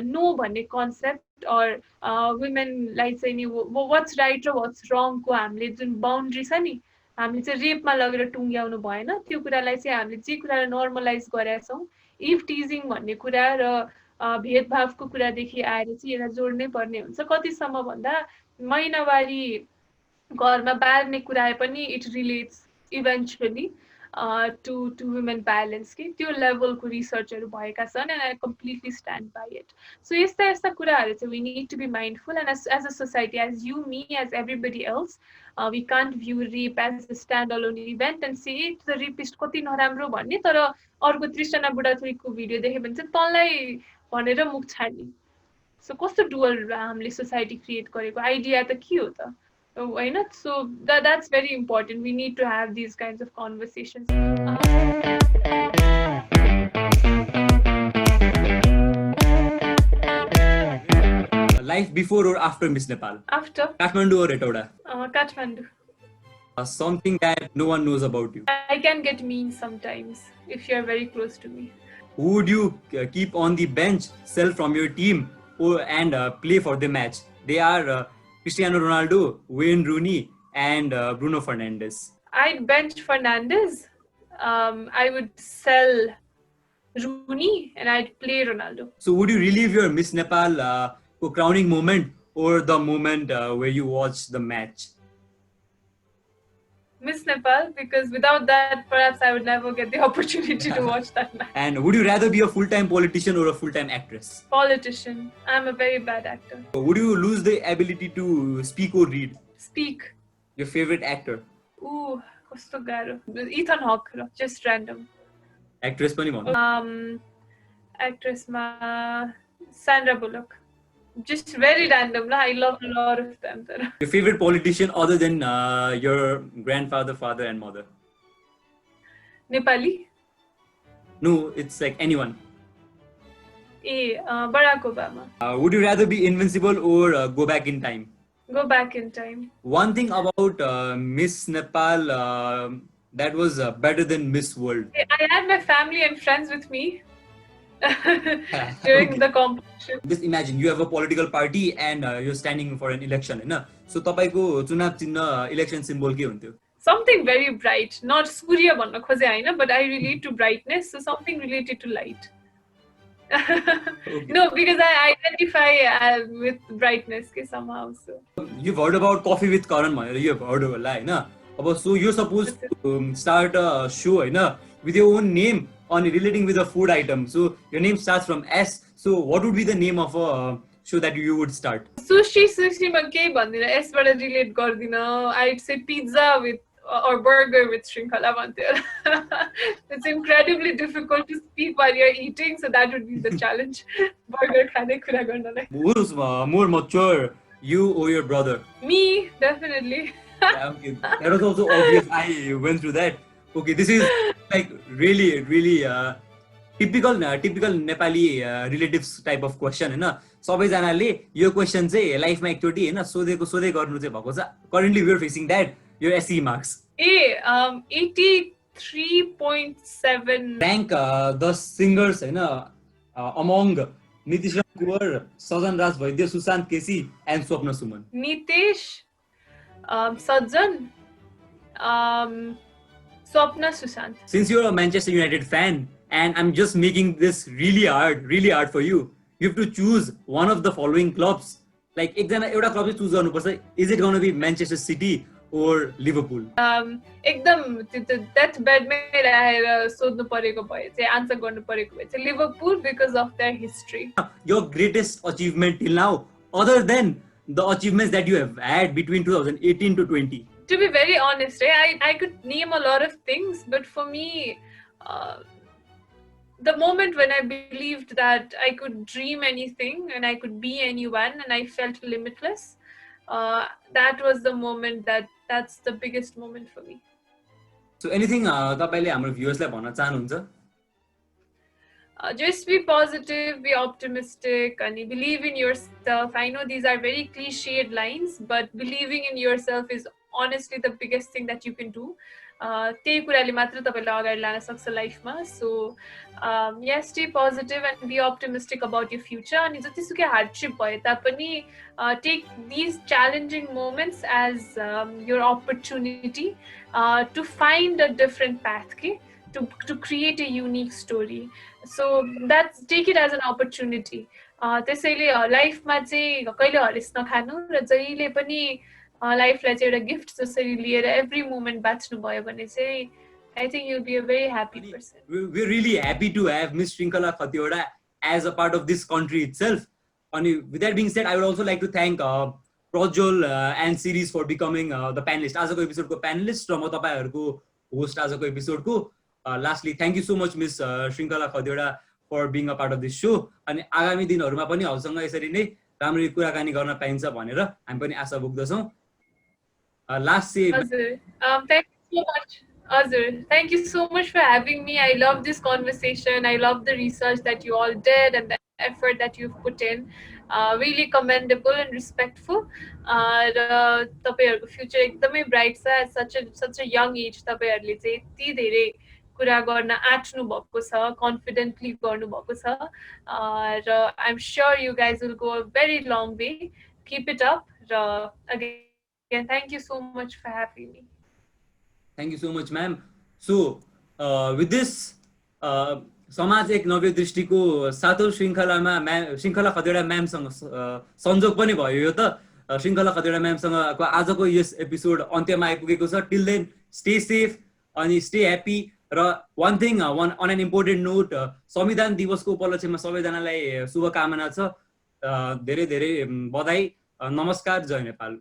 no भन्ने concept or women like चाहिँ नि what's right or what's wrong को हामीले जुन boundary छ नि हामीले चाहिँ रेपमा लगेर टुङ्ग्याउनु भएन। त्यो कुरालाई चाहिँ हामीले जे कुरालाई नर्मलाइज गरेका छौँ, इफ टिजिङ भन्ने कुरा र भेदभावको कुरादेखि आएर चाहिँ यसलाई जोड्नै पर्ने हुन्छ। कतिसम्म भन्दा महिनावारी घरमा बार्ने कुरा पनि it relates eventually to women violence के त्यो लेभलको रिसर्चहरू भएका छन् and I completely stand by it. So यस्ता कुराहरू चाहिँ we need to be mindful and as a society, as you, me, as everybody else, we can't view rape as a standalone event and say the rapist कति नराम्रो भन्ने, तर अर्को तृष्णा बुढाथोरीको video देख्यो भने चाहिँ तँलाई भनेर मुख छाड्ने। सो कस्तो डुअल हामीले सोसाइटी क्रिएट गरेको आइडिया त के हो त होइन? So that's very important. We need to have these kinds of conversations. Life before or after Miss Nepal? After. Kathmandu or Hetauda? Kathmandu. Something that no one knows about you. I can get mean sometimes if you're very close to me. Who would you keep on the bench, sell from your team, and play for the match? They are Cristiano Ronaldo, Wayne Rooney, and Bruno Fernandes. I'd bench Fernandes. I would sell Rooney, and I'd play Ronaldo. So would you relive your Miss Nepal crowning moment or the moment where you watched the match? Miss Nepal, because without that, perhaps I would never get the opportunity to watch that match. And would you rather be a full-time politician or a full-time actress? Politician. I'm a very bad actor. Would you lose the ability to speak or read? Speak. Your favorite actor? Ooh, kasto garo. Ethan Hawke, just random. Actress pani bhannu. Actress ma Sandra Bullock. Just very random. I love a lot of them. Your favorite politician other than your grandfather, father, and mother? Nepali? No, it's like anyone. Barack Obama. Would you rather be invincible or go back in time? Go back in time. One thing about Miss Nepal that was better than Miss World. I had my family and friends with me. During the competition. Just imagine you have a political party and you're standing for an election, होइन? So तपाईको चुनाव चिन्ह election symbol के हुन्थ्यो? Something very bright, not Surya bhanna khoje हैन, but I relate to brightness, so something related to light. Okay. No, because I identify with brightness ke somehow. So you've heard about Coffee with Karan bhanera you have heard होला हैन? अब so you're supposed to start a show हैन with your own name on relating with a food item. So your name starts from S. So what would be the name of a show that you would start? Sushi ma ke bhandina S bata relate gardina. I'd say pizza with or burger with shrinkhala bhanthyo. It's incredibly difficult to speak while you're eating, so that would be the challenge. Burger khane kura garnalai. Who's more mature, you or your brother? Me, definitely. Yeah, okay. That was also obvious. I went through that. Okay, this is like really typical Nepali relatives type of question हैन. सबैजनाले यो question चाहिँ लाइफमा एकचोटी हैन सोधेको गर्नु चाहिँ भएको छ. Currently we are facing that. Your SE marks. 83.7. Rank the singers हैन among Nitish Ram Kuwar, Sajan Raj Vaidya, Sushant Kesi and Swapna Suman. Nitesh, Sajjan, Swapna, Sushant. Since you're a Manchester United fan and I'm just making this really hard for you, you have to choose one of the following clubs. Like एकजना एउटा club चाहिँ choose गर्नुपर्छ. Is it going to be Manchester City or Liverpool? एकदम death बेडमै राखेर सोध्नु परेको भए चाहिँ आन्सर गर्नु परेको भए चाहिँ Liverpool because of there history. Your greatest achievement till now, other than the achievements that you have had between 2018 to 20. To be very honest, I could name a lot of things, but for me, the moment when I believed that I could dream anything and I could be anyone and I felt limitless, that was the moment that's the biggest moment for me. So anything तपाईले हाम्रो भ्युअर्सलाई भन्न चाहनुहुन्छ? Just be positive, be optimistic, and believe in yourself. I know these are very cliched lines, but believing in yourself is honestly the biggest thing that you can do. त्यही कुराले मात्र तपाईलाई अगाडि लान सक्छ लाइफमा. So yes, stay positive and be optimistic about your future. अनि जतिसुकै हार्डशिप भए तापनि take these challenging moments as your opportunity to find a different path, to create a unique story. So take it as an opportunity. त्यसैले लाइफमा चाहिँ कहिले हरेस नखानु र जहिले पनि लाइफलाई चाहिँ एउटा गिफ्ट जसरी लिएर एभ्री मोमेन्ट बाँच्नु भयो भने चाहिँ I think you'll be a very happy person. We're really happy to have Miss Shrinkala Khatiwada as a part of this country itself. And with that being said, I would also like to thank Prajwal and series for becoming the panelist. आजको एपिसोडको panelist र म तपाईहरुको host आजको एपिसोडको. Lastly, thank you so much Miss Shrinkala Khatiwada for being a part of this show. अनि आगामी दिनहरुमा पनि हजुरसँग यसरी नै राम्ररी कुराकानी गर्न पाइन्छ भनेर हामी पनि आशा बोक्दछौं. Last say thank you so much. Azur, thank you so much for having me. I love this conversation. I love the research that you all did and the effort that you've put in. Really commendable and respectful. तपाईहरुको future एकदमै bright छ. At such a young age तपाईहरुले चाहिँ यति धेरै कुरा गर्न आँट्नु भएको छ, कन्फिडेन्टली गर्नु भएको छ. र I'm sure you guys will go a very long way. Keep it up. र again, thank you so much for having me. Thank you so much, ma'am. So, with this, समाज एक नव्य दृष्टिको सातौं श्रृङ्खलामा श्रृङ्खला खतिवडा म्यामसँग संजोग पनि भयो. यो त श्रृङ्खला खतिवडा म्यामसँगको आजको यस एपिसोड अन्त्यमा आइपुगेको छ. टिल देन स्टे सेफ अनि स्टे ह्याप्पी. र one thing on an important note, संविधान दिवसको उपलक्ष्यमा सबैजनालाई शुभकामना छ. धेरै धेरै बधाई. नमस्कार. जय नेपाल.